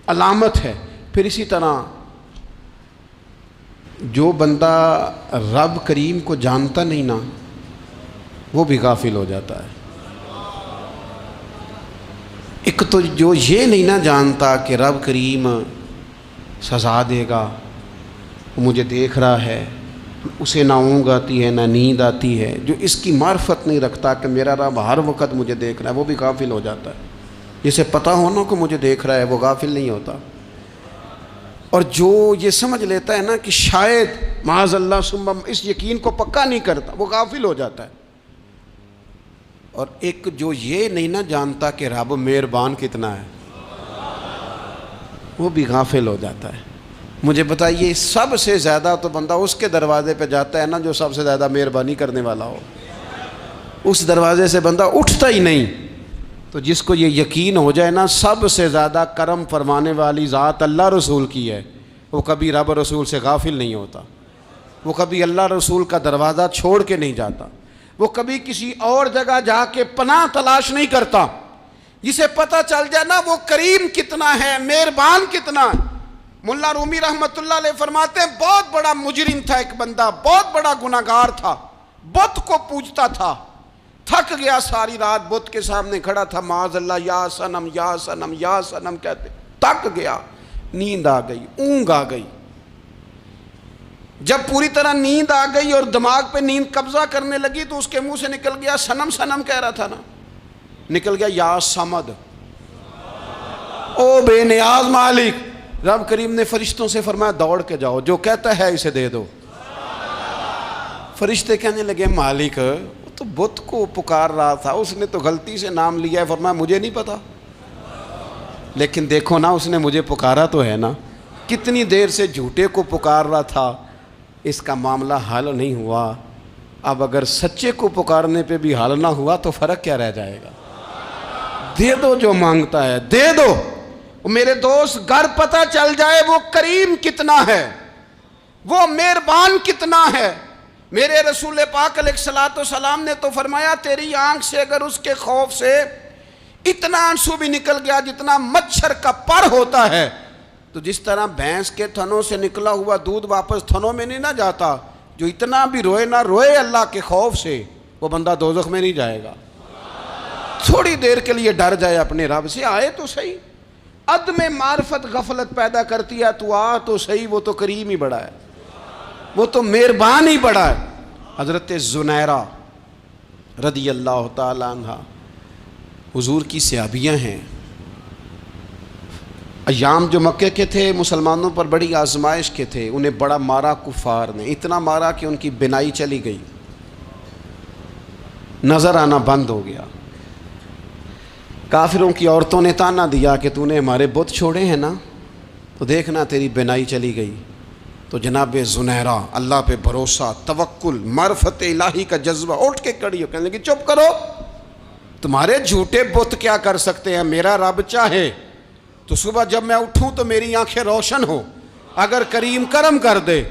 علامت ہے. پھر اسی طرح جو بندہ رب کریم کو جانتا نہیں نا وہ بھی غافل ہو جاتا ہے. ایک تو جو یہ نہیں نہ جانتا کہ رب کریم سزا دے گا, مجھے دیکھ رہا ہے, اسے نہ اونگ آتی ہے نہ نیند آتی ہے, جو اس کی معرفت نہیں رکھتا کہ میرا رب ہر وقت مجھے دیکھ رہا ہے, وہ بھی غافل ہو جاتا ہے. جسے پتہ ہونا کہ مجھے دیکھ رہا ہے وہ غافل نہیں ہوتا. اور جو یہ سمجھ لیتا ہے نا کہ شاید معاذ اللہ ثم اس یقین کو پکا نہیں کرتا, وہ غافل ہو جاتا ہے. اور ایک جو یہ نہیں نہ جانتا کہ رب مہربان کتنا ہے وہ بھی غافل ہو جاتا ہے. مجھے بتائیے سب سے زیادہ تو بندہ اس کے دروازے پہ جاتا ہے نا جو سب سے زیادہ مہربانی کرنے والا ہو, اس دروازے سے بندہ اٹھتا ہی نہیں. تو جس کو یہ یقین ہو جائے نا سب سے زیادہ کرم فرمانے والی ذات اللہ رسول کی ہے, وہ کبھی رب رسول سے غافل نہیں ہوتا. وہ کبھی اللہ رسول کا دروازہ چھوڑ کے نہیں جاتا، وہ کبھی کسی اور جگہ جا کے پناہ تلاش نہیں کرتا۔ جسے پتہ چل جائے نا وہ کریم کتنا ہے، مہربان کتنا ہے۔ ملا رومی رحمت اللہ علیہ فرماتے ہیں بہت بڑا مجرم تھا ایک بندہ، بہت بڑا گناہگار تھا، بت کو پوجتا تھا، تھک گیا ساری رات بت کے سامنے کھڑا تھا، معاذ اللہ یا صنم یا صنم یا صنم کہتے، تھک گیا، نیند آ گئی، اونگ آ گئی۔ جب پوری طرح نیند آ گئی اور دماغ پہ نیند قبضہ کرنے لگی تو اس کے منہ سے نکل گیا، صنم صنم کہہ رہا تھا نا، نکل گیا یا صمد، او بے نیاز مالک۔ رب کریم نے فرشتوں سے فرمایا دوڑ کے جاؤ، جو کہتا ہے اسے دے دو۔ فرشتے کہنے لگے مالک وہ تو بت کو پکار رہا تھا، اس نے تو غلطی سے نام لیا ہے۔ فرمایا مجھے نہیں پتا، لیکن دیکھو نا اس نے مجھے پکارا تو ہے نا، کتنی دیر سے جھوٹے کو پکار رہا تھا، اس کا معاملہ حل نہیں ہوا۔ اب اگر سچے کو پکارنے پہ بھی حل نہ ہوا تو فرق کیا رہ جائے گا؟ دے دو جو مانگتا ہے، دے دو۔ میرے دوست گھر پتہ چل جائے وہ کریم کتنا ہے، وہ مہربان کتنا ہے۔ میرے رسول پاک علیہ الصلوۃ والسلام نے تو فرمایا تیری آنکھ سے اگر اس کے خوف سے اتنا آنسو بھی نکل گیا جتنا مچھر کا پر ہوتا ہے، تو جس طرح بھینس کے تھنوں سے نکلا ہوا دودھ واپس تھنوں میں نہیں نہ جاتا، جو اتنا بھی روئے نہ روئے اللہ کے خوف سے، وہ بندہ دوزخ میں نہیں جائے گا۔ تھوڑی دیر کے لیے ڈر جائے اپنے رب سے، آئے تو صحیح۔ عدم معرفت غفلت پیدا کرتی ہے، تو آ تو صحیح، وہ تو کریم ہی بڑا ہے، وہ تو مہربان ہی بڑا ہے۔ حضرت زنیرہ رضی اللہ تعالی عنہ حضور کی صحابیاں ہیں۔ ایام جو مکے کے تھے مسلمانوں پر بڑی آزمائش کے تھے، انہیں بڑا مارا کفار نے، اتنا مارا کہ ان کی بینائی چلی گئی، نظر آنا بند ہو گیا۔ کافروں کی عورتوں نے تانا دیا کہ تو نے ہمارے بت چھوڑے ہیں نا، تو دیکھنا تیری بینائی چلی گئی۔ تو جناب زنیرہ اللہ پہ بھروسہ، توکل، معرفت الہی کا جذبہ، اٹھ کے کھڑی ہو کہنے لگی چپ کرو، تمہارے جھوٹے بت کیا کر سکتے ہیں، میرا رب چاہے تو صبح جب میں اٹھوں تو میری آنکھیں روشن ہو، اگر کریم کرم کر دے۔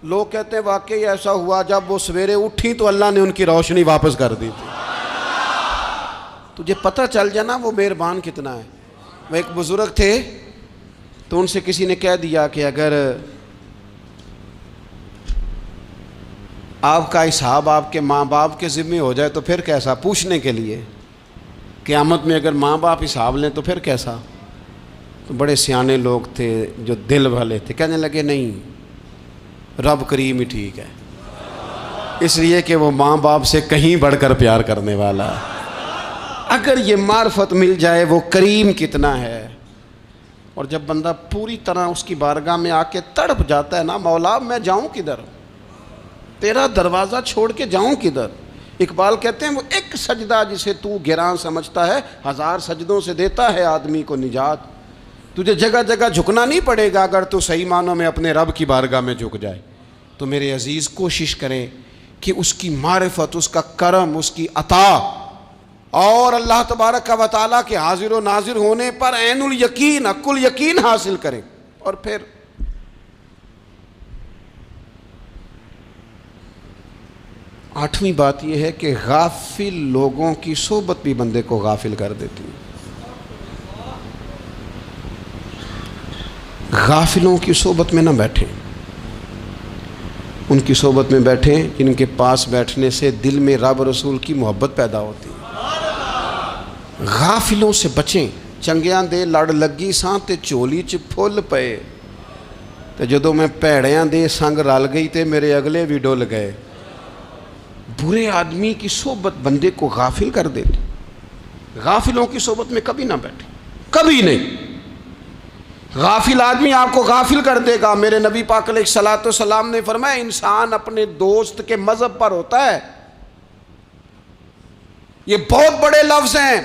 لوگ کہتے ہیں واقعی ایسا ہوا، جب وہ سویرے اٹھیں تو اللہ نے ان کی روشنی واپس کر دی تھی۔ تجھے پتہ چل جانا وہ مہربان کتنا ہے۔ وہ ایک بزرگ تھے تو ان سے کسی نے کہہ دیا کہ اگر آپ کا حساب آپ کے ماں باپ کے ذمہ ہو جائے تو پھر کیسا، پوچھنے کے لیے قیامت میں اگر ماں باپ حساب لیں تو پھر کیسا۔ تو بڑے سیانے لوگ تھے جو دل والے تھے، کہنے لگے نہیں، رب کریم ہی ٹھیک ہے، اس لیے کہ وہ ماں باپ سے کہیں بڑھ کر پیار کرنے والا ہے۔ اگر یہ معرفت مل جائے وہ کریم کتنا ہے۔ اور جب بندہ پوری طرح اس کی بارگاہ میں آ کے تڑپ جاتا ہے نا، مولا میں جاؤں کدھر، تیرا دروازہ چھوڑ کے جاؤں کدھر۔ اقبال کہتے ہیں وہ ایک سجدہ جسے تو گراں سمجھتا ہے، 1000 سجدوں سے دیتا ہے آدمی کو نجات۔ تجھے جگہ جگہ جھکنا نہیں پڑے گا اگر تو صحیح معنوں میں اپنے رب کی بارگاہ میں جھک جائے۔ تو میرے عزیز کوشش کریں کہ اس کی معرفت، اس کا کرم، اس کی عطا اور اللہ تبارک و تعالیٰ کے حاضر و ناظر ہونے پر عین الیقین، حق الیقین حاصل کریں۔ اور پھر آٹھویں بات یہ ہے کہ غافل لوگوں کی صحبت بھی بندے کو غافل کر دیتی ہے۔ غافلوں کی صحبت میں نہ بیٹھیں، ان کی صحبت میں بیٹھیں جن کے پاس بیٹھنے سے دل میں رب رسول کی محبت پیدا ہوتی ہے۔ غافلوں سے بچیں۔ چنگیاں دے لڑ لگی ساں تے چولی چ پھل پئے، تے جدوں میں پیڑیاں دے سنگ رل گئی تے میرے اگلے بھی ڈل گئے۔ برے آدمی کی صحبت بندے کو غافل کر دیتی۔ غافلوں کی صحبت میں کبھی نہ بیٹھیں، کبھی نہیں۔ غافل آدمی آپ کو غافل کر دے گا۔ میرے نبی پاک علیہ الصلوۃ والسلام نے فرمایا انسان اپنے دوست کے مذہب پر ہوتا ہے۔ یہ بہت بڑے لفظ ہیں۔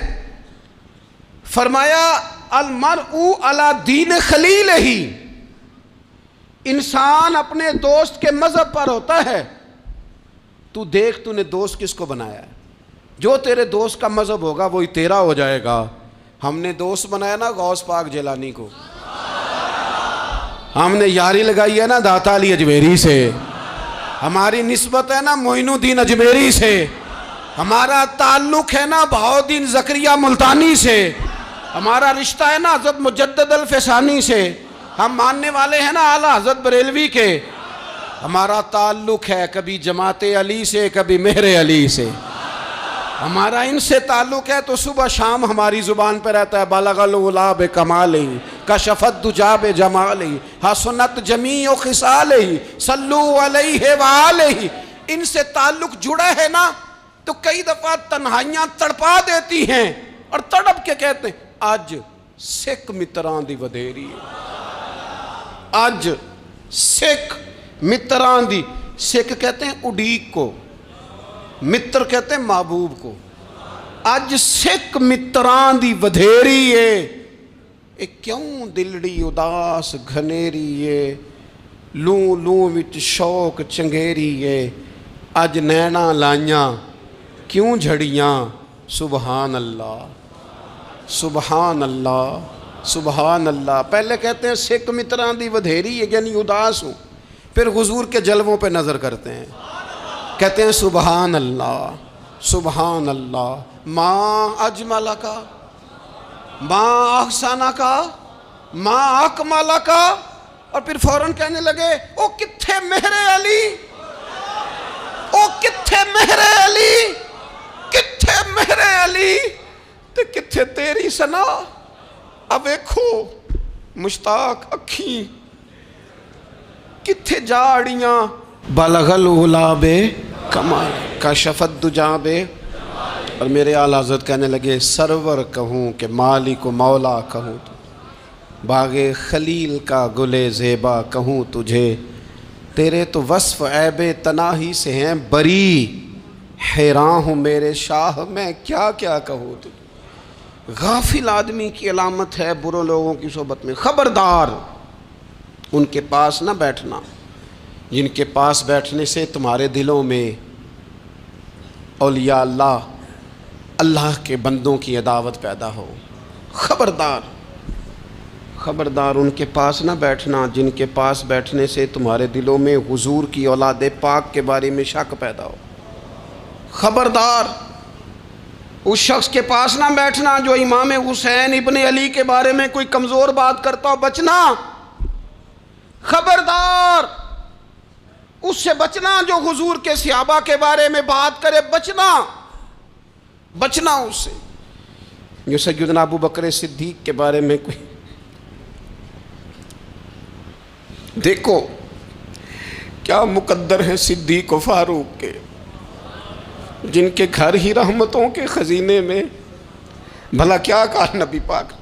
فرمایا المرء علی دین خلیلہ، انسان اپنے دوست کے مذہب پر ہوتا ہے۔ تو دیکھ تو نے دوست کس کو بنایا ہے، جو تیرے دوست کا مذہب ہوگا وہی تیرا ہو جائے گا۔ ہم نے دوست بنایا نا غوث پاک جیلانی کو، ہم نے یاری لگائی ہے نا داتا علی اجمیری سے، ہماری نسبت ہے نا معین الدین اجمیری سے، ہمارا تعلق ہے نا بہاؤالدین زکریہ ملتانی سے، ہمارا رشتہ ہے نا حضرت مجدد الفسانی سے، ہم ماننے والے ہیں نا اعلیٰ حضرت بریلوی کے، ہمارا تعلق ہے کبھی جماعت علی سے کبھی مہر علی سے، ہمارا ان سے تعلق ہے تو صبح شام ہماری زبان پہ رہتا ہے بالغ العلا بکمالہ کشف الدجی بجمالہ حسنت جمیع خصالہ صلو علیہ وآلہ۔ ان سے تعلق جڑا ہے نا تو کئی دفعہ تنہائیاں تڑپا دیتی ہیں اور تڑپ کے کہتے ہیں آج سکھ متران دی ودھیری ہے، آج سکھ متران دی، سکھ کہتے ہیں اڈیق کو، متر کہتے ہیں محبوب کو، اج سکھ متران دی ودھیری ہے، اے کیوں دلڑی اداس گھنیری ہے، لوں لوں وچ شوق چنگیری ہے، اج نینا لائیاں کیوں جھڑیاں، سبحان اللہ سبحان اللہ سبحان اللہ۔ پہلے کہتے ہیں سکھ متران دی ودھیری ہے یعنی اداس ہوں، پھر حضور کے جلووں پہ نظر کرتے ہیں، کہتے ہیں سبحان اللہ سبحان اللہ، ماں اجمل کا ماں احسن کا ماں اکمل کا، اور پھر فوراً کہنے لگے او کتھے مہر علی، او کتھے مہر علی، کتھے مہر علی تے کتھے تیری سنا، اب ویکھو مشتاق اکھیں کتھے جاڑیاں، بلغ العلا بے کمال کشف الدجی بے، اور میرے اعلیٰ حضرت کہنے لگے سرور کہوں کہ مالک و مولا کہوں تو، باغ خلیل کا گلے زیبا کہوں تجھے، تیرے تو وصف عیب تناہی سے ہیں بری، حیران ہوں میرے شاہ میں کیا کیا کہوں تجھے۔ غافل آدمی کی علامت ہے برے لوگوں کی صحبت میں، خبردار ان کے پاس نہ بیٹھنا جن کے پاس بیٹھنے سے تمہارے دلوں میں اولیاء اللہ اللہ کے بندوں کی عداوت پیدا ہو، خبردار خبردار ان کے پاس نہ بیٹھنا جن کے پاس بیٹھنے سے تمہارے دلوں میں حضور کی اولاد پاک کے بارے میں شک پیدا ہو، خبردار اس شخص کے پاس نہ بیٹھنا جو امام حسین ابن علی کے بارے میں کوئی کمزور بات کرتا ہو، بچنا، خبردار اس سے بچنا جو حضور کے صحابہ کے بارے میں بات کرے، بچنا بچنا اس سے، جو سیدنا ابو بکر صدیق کے بارے میں کوئی، دیکھو کیا مقدر ہیں صدیق و فاروق کے، جن کے گھر ہی رحمتوں کے خزینے میں، بھلا کیا کہا نبی پاک،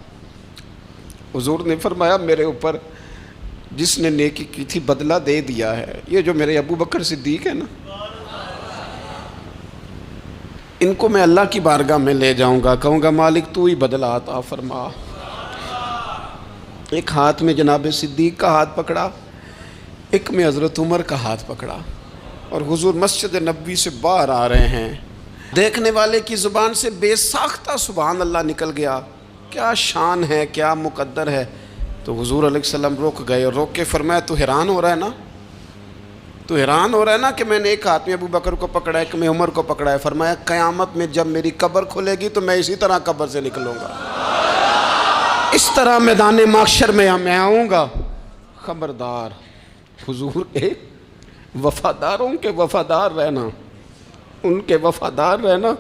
حضور نے فرمایا میرے اوپر جس نے نیکی کی تھی بدلہ دے دیا ہے، یہ جو میرے ابو بکر صدیق ہے نا، ان کو میں اللہ کی بارگاہ میں لے جاؤں گا، کہوں گا مالک تو ہی بدلہ عطا فرما۔ ایک ہاتھ میں جناب صدیق کا ہاتھ پکڑا، ایک میں حضرت عمر کا ہاتھ پکڑا، اور حضور مسجد نبوی سے باہر آ رہے ہیں، دیکھنے والے کی زبان سے بے ساختہ سبحان اللہ نکل گیا، کیا شان ہے کیا مقدر ہے۔ تو حضور علیہ السلام رک گئے اور روک کے فرمایا تو حیران ہو رہا ہے نا، تو حیران ہو رہا ہے نا کہ میں نے ایک ہاتھ میں ابو بکر کو پکڑا ہے، ایک میں عمر کو پکڑا ہے، فرمایا قیامت میں جب میری قبر کھلے گی تو میں اسی طرح قبر سے نکلوں گا، اس طرح میدان محشر میں میں آؤں گا۔ خبردار حضور کے وفاداروں کے وفادار رہنا، ان کے وفادار رہنا،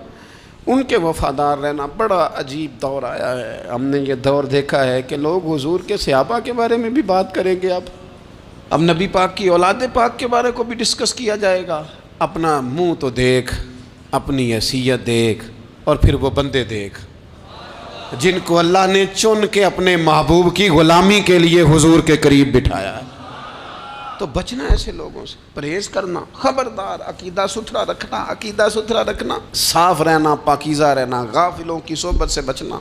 ان کے وفادار رہنا۔ بڑا عجیب دور آیا ہے، ہم نے یہ دور دیکھا ہے کہ لوگ حضور کے صحابہ کے بارے میں بھی بات کریں گے، اب نبی پاک کی اولاد پاک کے بارے کو بھی ڈسکس کیا جائے گا۔ اپنا منہ تو دیکھ، اپنی حیثیت دیکھ، اور پھر وہ بندے دیکھ جن کو اللہ نے چن کے اپنے محبوب کی غلامی کے لیے حضور کے قریب بٹھایا ہے۔ تو بچنا ایسے لوگوں سے، پرہیز کرنا، خبردار عقیدہ ستھرا رکھنا، عقیدہ ستھرا رکھنا، صاف رہنا، پاکیزہ رہنا، غافلوں کی صحبت سے بچنا۔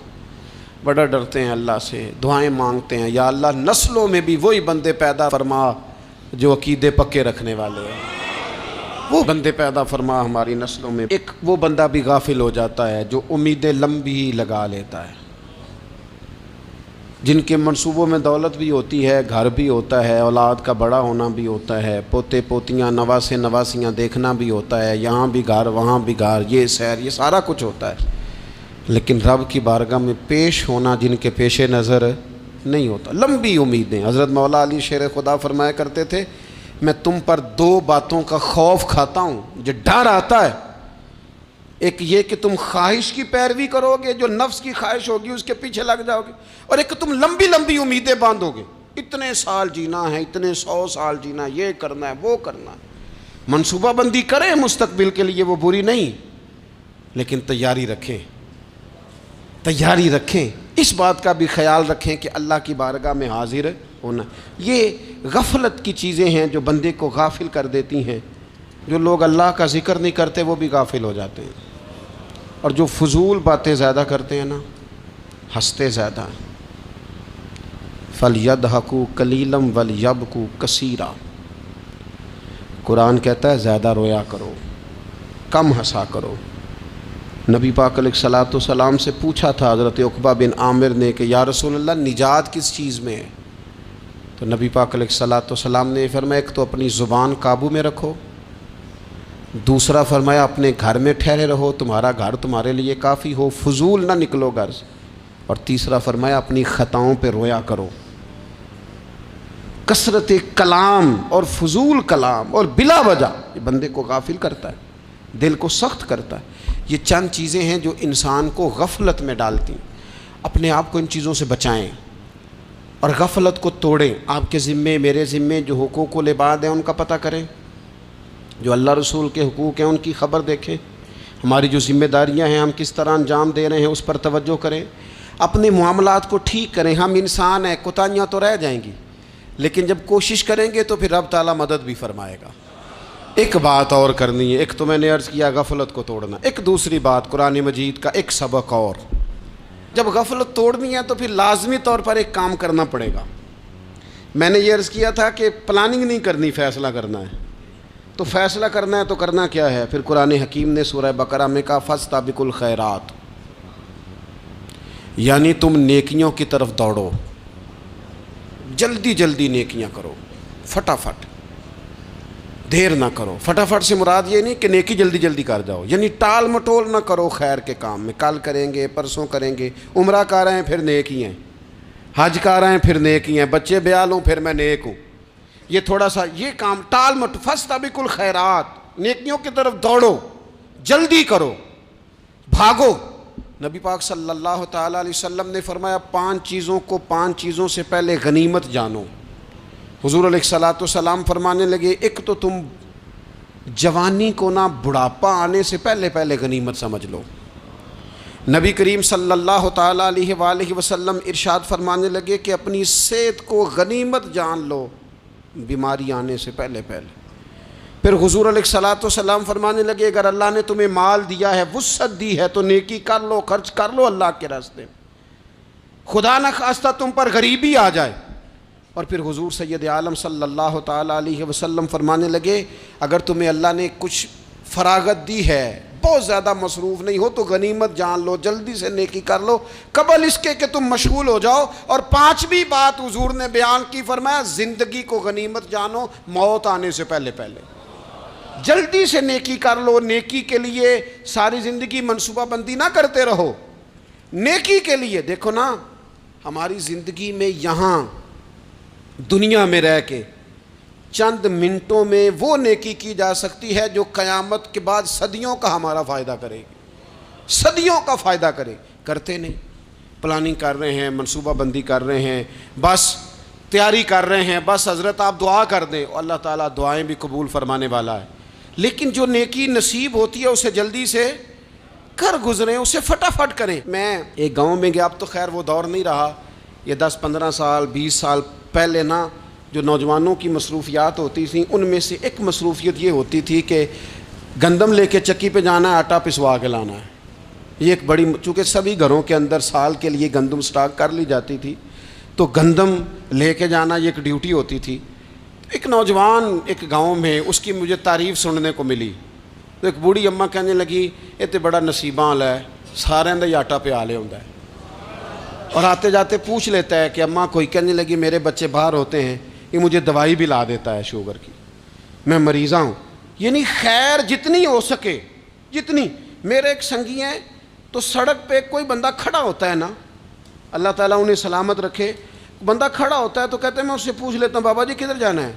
بڑا ڈرتے ہیں اللہ سے، دعائیں مانگتے ہیں یا اللہ نسلوں میں بھی وہی بندے پیدا فرما جو عقیدے پکے رکھنے والے ہیں، وہ بندے پیدا فرما ہماری نسلوں میں۔ ایک وہ بندہ بھی غافل ہو جاتا ہے جو امیدیں لمبی ہی لگا لیتا ہے، جن کے منصوبوں میں دولت بھی ہوتی ہے، گھر بھی ہوتا ہے، اولاد کا بڑا ہونا بھی ہوتا ہے، پوتے پوتیاں نواسے نواسیاں دیکھنا بھی ہوتا ہے، یہاں بھی گھر وہاں بھی گھر، یہ سیر، یہ سارا کچھ ہوتا ہے، لیکن رب کی بارگاہ میں پیش ہونا جن کے پیش نظر نہیں ہوتا۔ لمبی امیدیں۔ حضرت مولا علی شیر خدا فرمایا کرتے تھے، میں تم پر دو باتوں کا خوف کھاتا ہوں، جو ڈر آتا ہے، ایک یہ کہ تم خواہش کی پیروی کرو گے، جو نفس کی خواہش ہوگی اس کے پیچھے لگ جاؤ گے، اور ایک کہ تم لمبی لمبی امیدیں باندھو گے، اتنے سال جینا ہے، اتنے 100 سال جینا، یہ کرنا ہے، وہ کرنا ہے۔ منصوبہ بندی کریں مستقبل کے لیے، وہ بری نہیں، لیکن تیاری رکھیں، تیاری رکھیں، اس بات کا بھی خیال رکھیں کہ اللہ کی بارگاہ میں حاضر ہونا۔ یہ غفلت کی چیزیں ہیں جو بندے کو غافل کر دیتی ہیں۔ جو لوگ اللہ کا ذکر نہیں کرتے وہ بھی غافل ہو جاتے ہیں، اور جو فضول باتیں زیادہ کرتے ہیں نا، ہنستے زیادہ ہیں۔ فَلْيَضْحَكُوا قَلِيلًا وَلْيَبْكُوا كَثِيرًا۔ قرآن کہتا ہے زیادہ رویا کرو، کم ہنسا کرو۔ نبی پاک علیہ الصلوۃ والسلام سے پوچھا تھا حضرت عقبہ بن عامر نے کہ یا رسول اللہ نجات کس چیز میں ہے؟ تو نبی پاک علیہ الصلوۃ والسلام نے فرمایا ایک تو اپنی زبان قابو میں رکھو، دوسرا فرمایا اپنے گھر میں ٹھہرے رہو، تمہارا گھر تمہارے لیے کافی ہو، فضول نہ نکلو گھر سے، اور تیسرا فرمایا اپنی خطاؤں پہ رویا کرو۔ کثرت کلام اور فضول کلام اور بلا وجہ یہ بندے کو غافل کرتا ہے، دل کو سخت کرتا ہے۔ یہ چند چیزیں ہیں جو انسان کو غفلت میں ڈالتی ہیں۔ اپنے آپ کو ان چیزوں سے بچائیں اور غفلت کو توڑیں۔ آپ کے ذمے، میرے ذمے جو حقوق العباد ہیں ان کا پتہ کریں، جو اللہ رسول کے حقوق ہیں ان کی خبر دیکھیں، ہماری جو ذمہ داریاں ہیں ہم کس طرح انجام دے رہے ہیں اس پر توجہ کریں، اپنے معاملات کو ٹھیک کریں۔ ہم انسان ہیں، کوتاہیاں تو رہ جائیں گی، لیکن جب کوشش کریں گے تو پھر رب تعالیٰ مدد بھی فرمائے گا۔ ایک بات اور کرنی ہے، ایک تو میں نے عرض کیا غفلت کو توڑنا، ایک دوسری بات قرآن مجید کا ایک سبق اور، جب غفلت توڑنی ہے تو پھر لازمی طور پر ایک کام کرنا پڑے گا۔ میں نے یہ عرض کیا تھا کہ پلاننگ نہیں کرنی، فیصلہ کرنا ہے۔ تو فیصلہ کرنا ہے تو کرنا کیا ہے؟ پھر قرآن حکیم نے سورہ بقرہ میں کہا فاستبقوا الخیرات، یعنی تم نیکیوں کی طرف دوڑو، جلدی جلدی نیکیاں کرو، فٹافٹ، دیر نہ کرو۔ فٹافٹ سے مراد یہ نہیں کہ نیکی جلدی جلدی کر جاؤ، یعنی ٹال مٹول نہ کرو خیر کے کام میں، کل کریں گے، پرسوں کریں گے، عمرہ کر رہے ہیں پھر نیکی ہیں، حج کر رہے ہیں پھر نیکی ہیں، بچے بیال ہوں پھر میں نیک ہوں، یہ تھوڑا سا یہ کام ٹال مٹ، فاستبقوا الخیرات، نیکیوں کی طرف دوڑو، جلدی کرو، بھاگو۔ نبی پاک صلی اللہ تعالیٰ علیہ وسلم نے فرمایا 5 چیزوں سے پہلے غنیمت جانو۔ حضور علیہ الصلوۃ والسلام فرمانے لگے ایک تو تم جوانی کو نہ بڑھاپا آنے سے پہلے پہلے غنیمت سمجھ لو۔ نبی کریم صلی اللہ تعالیٰ علیہ وآلہ وسلم ارشاد فرمانے لگے کہ اپنی صحت کو غنیمت جان لو، بیماری آنے سے پہلے پہلے۔ پھر حضور علیہ الصلوۃ والسلام فرمانے لگے اگر اللہ نے تمہیں مال دیا ہے، وسعت دی ہے، تو نیکی کر لو، خرچ کر لو اللہ کے راستے میں، خدا نہ خواستہ تم پر غریبی آ جائے۔ اور پھر حضور سید عالم صلی اللہ تعالیٰ علیہ وسلم فرمانے لگے اگر تمہیں اللہ نے کچھ فراغت دی ہے، بہت زیادہ مصروف نہیں ہو، تو غنیمت جان لو، جلدی سے نیکی کر لو قبل اس کے کہ تم مشغول ہو جاؤ۔ اور 5ویں بات حضور نے بیان کی، فرمایا زندگی کو غنیمت جانو، موت آنے سے پہلے پہلے جلدی سے نیکی کر لو۔ نیکی کے لیے ساری زندگی منصوبہ بندی نہ کرتے رہو، نیکی کے لیے دیکھو نا، ہماری زندگی میں یہاں دنیا میں رہ کے چند منٹوں میں وہ نیکی کی جا سکتی ہے جو قیامت کے بعد صدیوں کا ہمارا فائدہ کرے گی، صدیوں کا فائدہ کرتے نہیں۔ پلاننگ کر رہے ہیں، منصوبہ بندی کر رہے ہیں، بس تیاری کر رہے ہیں، بس حضرت آپ دعا کر دیں، اللہ تعالیٰ دعائیں بھی قبول فرمانے والا ہے، لیکن جو نیکی نصیب ہوتی ہے اسے جلدی سے کر گزریں، اسے فٹافٹ کریں۔ میں ایک گاؤں میں گیا، اب تو خیر وہ دور نہیں رہا، یہ 10-15 سال 20 سال پہلے نا جو نوجوانوں کی مصروفیات ہوتی تھیں ان میں سے ایک مصروفیت یہ ہوتی تھی کہ گندم لے کے چکی پہ جانا ہے، آٹا پسوا کے لانا ہے۔ یہ ایک بڑی، چونکہ سبھی گھروں کے اندر سال کے لیے گندم سٹاک کر لی جاتی تھی، تو گندم لے کے جانا یہ ایک ڈیوٹی ہوتی تھی۔ ایک نوجوان ایک گاؤں میں، اس کی مجھے تعریف سننے کو ملی، تو ایک بوڑھی اماں کہنے لگی یہ تو بڑا نصیباں والا ہے، سارے دا آٹا پیا لے ہوندا ہے۔ اور آتے جاتے پوچھ لیتا ہے کہ اماں کوئی کہنے لگی میرے بچے باہر ہوتے ہیں، یہ مجھے دوائی بھی لا دیتا ہے شوگر کی، میں مریضہ ہوں۔ یعنی خیر جتنی ہو سکے، جتنی۔ میرے ایک سنگی ہیں تو سڑک پہ کوئی بندہ کھڑا ہوتا ہے نا، اللہ تعالیٰ انہیں سلامت رکھے، بندہ کھڑا ہوتا ہے تو کہتے ہیں میں اس سے پوچھ لیتا ہوں بابا جی کدھر جانا ہے،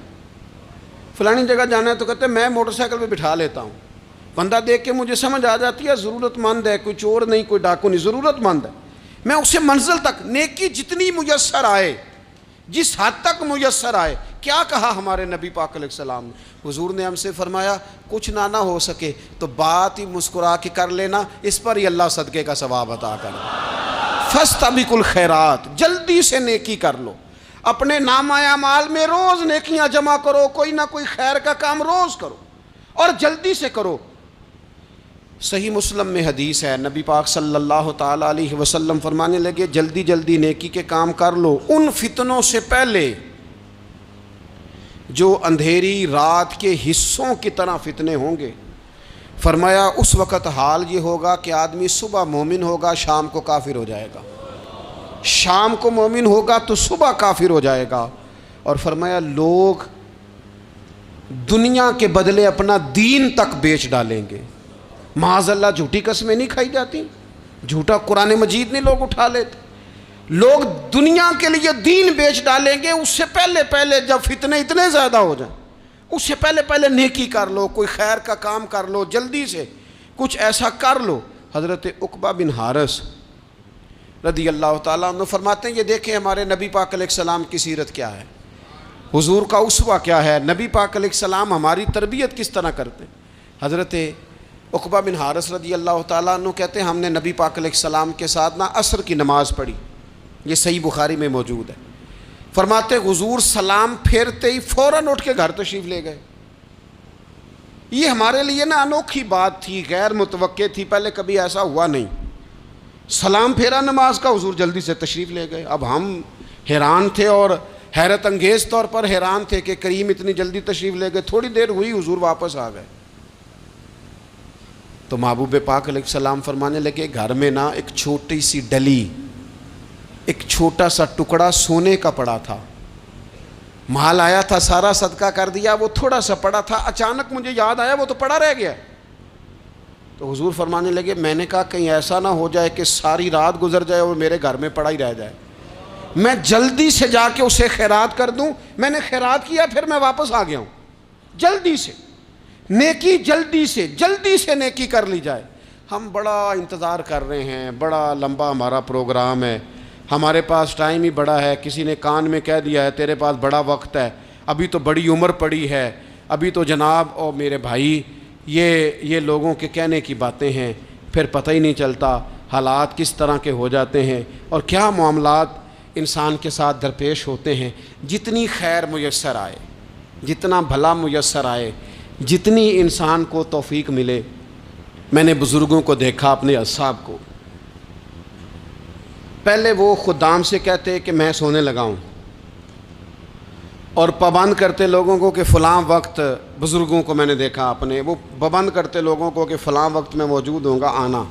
فلانی جگہ جانا ہے، تو کہتے ہیں میں موٹر سائیکل پہ بٹھا لیتا ہوں۔ بندہ دیکھ کے مجھے سمجھ آ جاتی ہے ضرورت مند ہے، کوئی چور نہیں، کوئی ڈاکو نہیں، ضرورت مند ہے، میں اسے منزل تک نیکی جتنی میسر آئے، جس حد تک میسر آئے۔ کیا کہا ہمارے نبی پاک علیہ السلام نے؟ حضور نے ہم سے فرمایا کچھ نہ ہو سکے تو بات ہی مسکرا کے کر لینا، اس پر ہی اللہ صدقے کا ثواب عطا کر دے۔ فاستبقوا الخیرات، جلدی سے نیکی کر لو، اپنے نامہ اعمال میں روز نیکیاں جمع کرو، کوئی نہ کوئی خیر کا کام روز کرو اور جلدی سے کرو۔ صحیح مسلم میں حدیث ہے، نبی پاک صلی اللہ تعالیٰ علیہ وسلم فرمانے لگے جلدی جلدی نیکی کے کام کر لو ان فتنوں سے پہلے جو اندھیری رات کے حصوں کی طرح فتنے ہوں گے۔ فرمایا اس وقت حال یہ ہوگا کہ آدمی صبح مومن ہوگا، شام کو کافر ہو جائے گا، شام کو مومن ہوگا تو صبح کافر ہو جائے گا۔ اور فرمایا لوگ دنیا کے بدلے اپنا دین تک بیچ ڈالیں گے۔ معاذ اللہ جھوٹی قسمیں نہیں کھائی جاتی، جھوٹا قرآن مجید نہیں لوگ اٹھا لیتے، لوگ دنیا کے لیے دین بیچ ڈالیں گے۔ اس سے پہلے جب فتنے اتنے زیادہ ہو جائیں، اس سے پہلے نیکی کر لو، کوئی خیر کا کام کر لو، جلدی سے کچھ ایسا کر لو۔ حضرت عقبہ بن حارث رضی اللہ تعالیٰ عنہ فرماتے ہیں یہ دیکھیں ہمارے نبی پاک علیہ السلام کی سیرت کیا ہے، حضور کا اسوہ کیا ہے، نبی پاک علیہ السلام ہماری تربیت کس طرح کرتے ہیں۔ حضرت عقبہ بن حارث رضی اللہ تعالیٰ عنہ کہتے ہیں ہم نے نبی پاک علیہ السلام کے ساتھ عصر کی نماز پڑھی، یہ صحیح بخاری میں موجود ہے۔ فرماتے حضور سلام پھیرتے ہی فوراً اٹھ کے گھر تشریف لے گئے۔ یہ ہمارے لیے انوکھی بات تھی، غیر متوقع تھی، پہلے کبھی ایسا ہوا نہیں۔ سلام پھیرا نماز کا، حضور جلدی سے تشریف لے گئے۔ اب ہم حیران تھے اور حیرت انگیز طور پر حیران تھے کہ کریم اتنی جلدی تشریف لے گئے۔ تھوڑی دیر ہوئی حضور واپس آ گئے تو محبوب پاک علیہ السلام فرمانے لگے گھر میں ایک چھوٹی سی ڈلی، ایک چھوٹا سا ٹکڑا سونے کا پڑا تھا، مال آیا تھا سارا صدقہ کر دیا، وہ تھوڑا سا پڑا تھا، اچانک مجھے یاد آیا وہ تو پڑا رہ گیا۔ تو حضور فرمانے لگے میں نے کہا کہیں ایسا نہ ہو جائے کہ ساری رات گزر جائے اور میرے گھر میں پڑا ہی رہ جائے، میں جلدی سے جا کے اسے خیرات کر دوں۔ میں نے خیرات کیا پھر میں واپس آ گیا ہوں۔ جلدی سے نیکی، جلدی سے نیکی کر لی جائے۔ ہم بڑا انتظار کر رہے ہیں، بڑا لمبا ہمارا پروگرام ہے، ہمارے پاس ٹائم ہی بڑا ہے، کسی نے کان میں کہہ دیا ہے تیرے پاس بڑا وقت ہے، ابھی تو بڑی عمر پڑی ہے، ابھی تو جناب او میرے بھائی یہ لوگوں کے کہنے کی باتیں ہیں، پھر پتہ ہی نہیں چلتا حالات کس طرح کے ہو جاتے ہیں اور کیا معاملات انسان کے ساتھ درپیش ہوتے ہیں۔ جتنی خیر میسر آئے، جتنا بھلا میسر آئے، جتنی انسان کو توفیق ملے۔ میں نے بزرگوں کو دیکھا، اپنے اصحاب کو، پہلے وہ خدام سے کہتے کہ میں سونے لگا ہوں اور پابند کرتے لوگوں کو کہ فلاں وقت، بزرگوں کو میں نے دیکھا اپنے، وہ پابند کرتے لوگوں کو کہ فلاں وقت میں موجود ہوں گا آنا،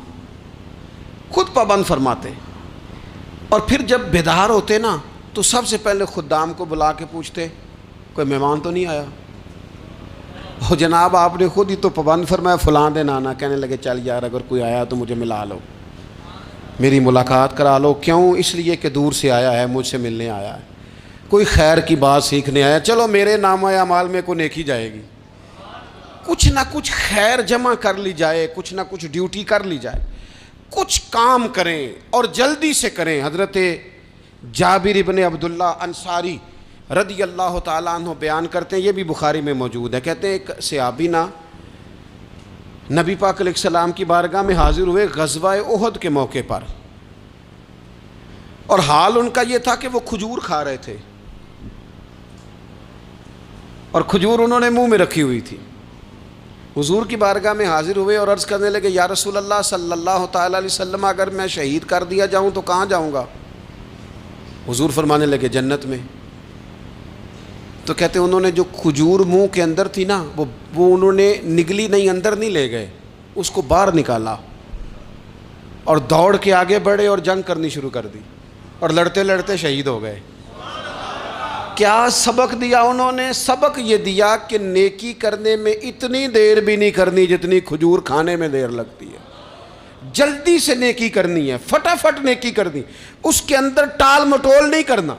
خود پابند فرماتے، اور پھر جب بیدار ہوتے تو سب سے پہلے خدام کو بلا کے پوچھتے کوئی مہمان تو نہیں آیا؟ اور جناب آپ نے خود ہی تو پابند فرمایا فلاں دن آنا۔ کہنے لگے چل یار اگر کوئی آیا تو مجھے ملا لو، میری ملاقات کرا لو۔ کیوں؟ اس لیے کہ دور سے آیا ہے، مجھ سے ملنے آیا ہے، کوئی خیر کی بات سیکھنے آیا، چلو میرے نامہ اعمال میں کو نیکی جائے گی، کچھ نہ کچھ خیر جمع کر لی جائے، کچھ نہ کچھ ڈیوٹی کر لی جائے، کچھ کام کریں اور جلدی سے کریں۔ حضرت جابر ابن عبداللہ انصاری رضی اللہ تعالیٰ عنہ بیان کرتے ہیں، یہ بھی بخاری میں موجود ہے، کہتے ہیں ایک صحابی نبی پاک علیہ السلام کی بارگاہ میں حاضر ہوئے غزوہ احد کے موقع پر، اور حال ان کا یہ تھا کہ وہ کھجور کھا رہے تھے اور کھجور انہوں نے منہ میں رکھی ہوئی تھی۔ حضور کی بارگاہ میں حاضر ہوئے اور عرض کرنے لگے یا رسول اللہ صلی اللہ تعالیٰ علیہ وسلم اگر میں شہید کر دیا جاؤں تو کہاں جاؤں گا؟ حضور فرمانے لگے جنت میں۔ تو کہتے ہیں انہوں نے جو کھجور منہ کے اندر تھی وہ انہوں نے نگلی نہیں، اندر نہیں لے گئے، اس کو باہر نکالا اور دوڑ کے آگے بڑھے اور جنگ کرنی شروع کر دی۔ اور لڑتے لڑتے شہید ہو گئے۔ کیا سبق دیا انہوں نے؟ سبق یہ دیا کہ نیکی کرنے میں اتنی دیر بھی نہیں کرنی جتنی کھجور کھانے میں دیر لگتی ہے۔ جلدی سے نیکی کرنی ہے، فٹافٹ نیکی کرنی، اس کے اندر ٹال مٹول نہیں کرنا۔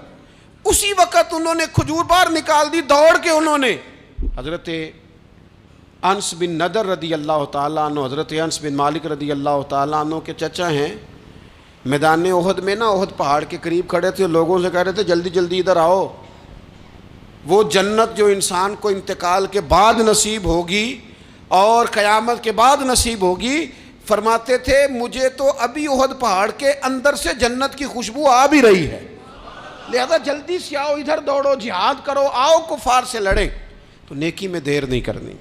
اسی وقت انہوں نے کھجور باہر نکال دی، دوڑ کے انہوں نے حضرت انس بن نضر رضی اللہ تعالیٰ عنہ، حضرت انس بن مالک رضی اللہ تعالیٰ عنہ کے چچا ہیں، میدان احد میں نا، احد پہاڑ کے قریب کھڑے تھے، لوگوں سے کہہ رہے تھے جلدی جلدی ادھر آؤ، وہ جنت جو انسان کو انتقال کے بعد نصیب ہوگی اور قیامت کے بعد نصیب ہوگی، فرماتے تھے مجھے تو ابھی احد پہاڑ کے اندر سے جنت کی خوشبو آ بھی رہی ہے، لہذا جلدی سے آؤ، ادھر دوڑو، جہاد کرو، آؤ کفار سے لڑیں۔ تو نیکی میں دیر نہیں کرنی،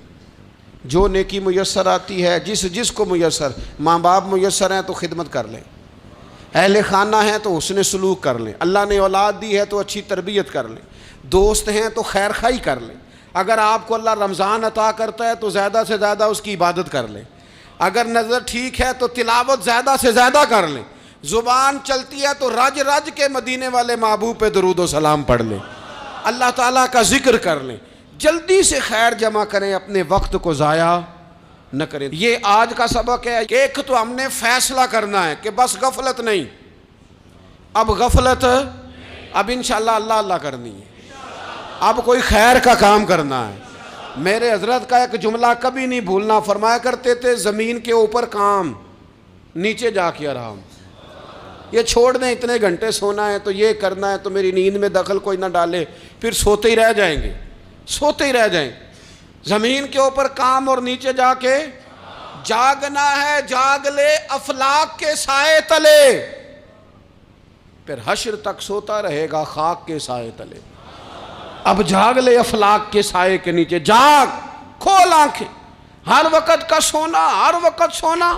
جو نیکی میسر آتی ہے، جس کو میسر، ماں باپ میسر ہیں تو خدمت کر لیں، اہل خانہ ہیں تو حسن سلوک کر لیں، اللہ نے اولاد دی ہے تو اچھی تربیت کر لیں، دوست ہیں تو خیر خواہی کر لیں، اگر آپ کو اللہ رمضان عطا کرتا ہے تو زیادہ سے زیادہ اس کی عبادت کر لیں، اگر نظر ٹھیک ہے تو تلاوت زیادہ سے زیادہ کر لیں، زبان چلتی ہے تو رج رج کے مدینے والے محبوب پہ درود و سلام پڑھ لیں، اللہ تعالیٰ کا ذکر کر لیں، جلدی سے خیر جمع کریں، اپنے وقت کو ضائع نہ کریں۔ یہ آج کا سبق ہے کہ ایک تو ہم نے فیصلہ کرنا ہے کہ بس غفلت نہیں، اب غفلت، اب انشاءاللہ اللہ اللہ کرنی ہے، اب کوئی خیر کا کام کرنا ہے۔ میرے حضرت کا ایک جملہ کبھی نہیں بھولنا، فرمایا کرتے تھے زمین کے اوپر کام، نیچے جا کے آرام، یہ چھوڑ دیں اتنے گھنٹے سونا ہے تو یہ کرنا ہے تو میری نیند میں دخل کوئی نہ ڈالے، پھر سوتے ہی رہ جائیں گے، سوتے ہی رہ جائیں گے۔ زمین کے اوپر کام اور نیچے جا کے جاگنا ہے، جاگ لے افلاک کے سائے تلے، پھر حشر تک سوتا رہے گا خاک کے سائے تلے۔ اب جاگ لے افلاک کے سائے کے نیچے، جاگ، کھول آنکھیں، ہر وقت کا سونا، ہر وقت سونا،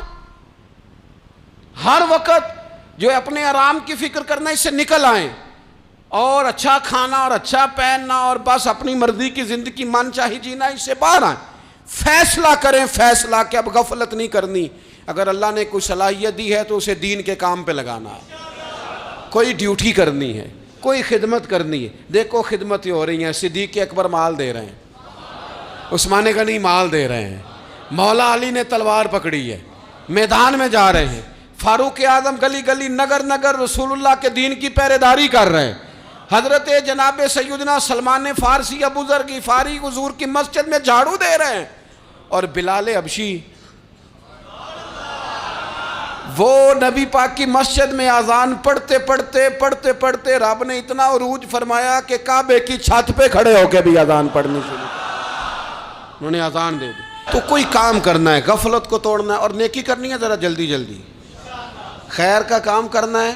ہر وقت جو اپنے آرام کی فکر کرنا، اس سے نکل آئیں اور اچھا کھانا اور اچھا پہننا اور بس اپنی مرضی کی زندگی من چاہی جینا، اس سے باہر آئیں، فیصلہ کریں، فیصلہ کہ اب غفلت نہیں کرنی، اگر اللہ نے کوئی صلاحیت دی ہے تو اسے دین کے کام پہ لگانا ہے، کوئی ڈیوٹی کرنی ہے، کوئی خدمت کرنی ہے۔ دیکھو خدمتیں ہو رہی ہیں، صدیق اکبر مال دے رہے ہیں، عثمان غنی مال دے رہے ہیں، مولا علی نے تلوار پکڑی ہے، میدان میں جا رہے ہیں، فاروق اعظم گلی گلی نگر نگر رسول اللہ کے دین کی پہرے داری کر رہے ہیں، حضرت جناب سیدنا سلمان فارسی ابو ذر غفاری حضور کی مسجد میں جھاڑو دے رہے ہیں، اور بلال حبشی وہ نبی پاک کی مسجد میں اذان پڑھتے پڑھتے رب نے اتنا عروج فرمایا کہ کعبے کی چھت پہ کھڑے ہو کے بھی اذان پڑھنی شروع، انہوں نے اذان دے دی۔ تو کوئی کام کرنا ہے، غفلت کو توڑنا ہے اور نیکی کرنی ہے، ذرا جلدی جلدی خیر کا کام کرنا ہے،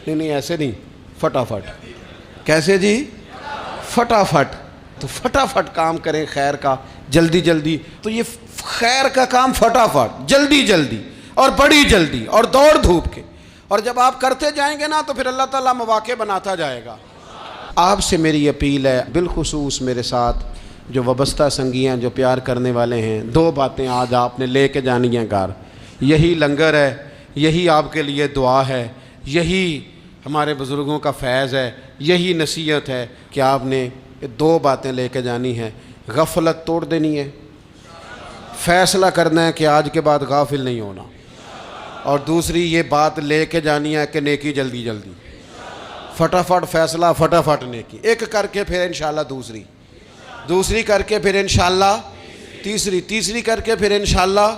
نہیں ایسے نہیں، فٹافٹ۔ کیسے جی؟ فٹافٹ، تو فٹافٹ کام کریں خیر کا، جلدی جلدی۔ تو یہ خیر کا کام فٹافٹ، جلدی جلدی اور بڑی جلدی اور دوڑ دھوپ کے، اور جب آپ کرتے جائیں گے نا تو پھر اللہ تعالیٰ مواقع بناتا جائے گا۔ آپ سے میری اپیل ہے، بالخصوص میرے ساتھ جو وابستہ سنگی ہیں، جو پیار کرنے والے ہیں، دو باتیں آج آپ نے لے کے جانی ہیں گھر، یہی لنگر ہے، یہی آپ کے لیے دعا ہے، یہی ہمارے بزرگوں کا فیض ہے، یہی نصیحت ہے کہ آپ نے دو باتیں لے کے جانی ہیں۔ غفلت توڑ دینی ہے، فیصلہ کرنا ہے کہ آج کے بعد غافل نہیں ہونا، اور دوسری یہ بات لے کے جانی ہے کہ نیکی جلدی جلدی، فٹافٹ فیصلہ، فٹافٹ نیکی، ایک کر کے پھر انشاءاللہ دوسری کر کے پھر انشاءاللہ تیسری کر کے پھر انشاءاللہ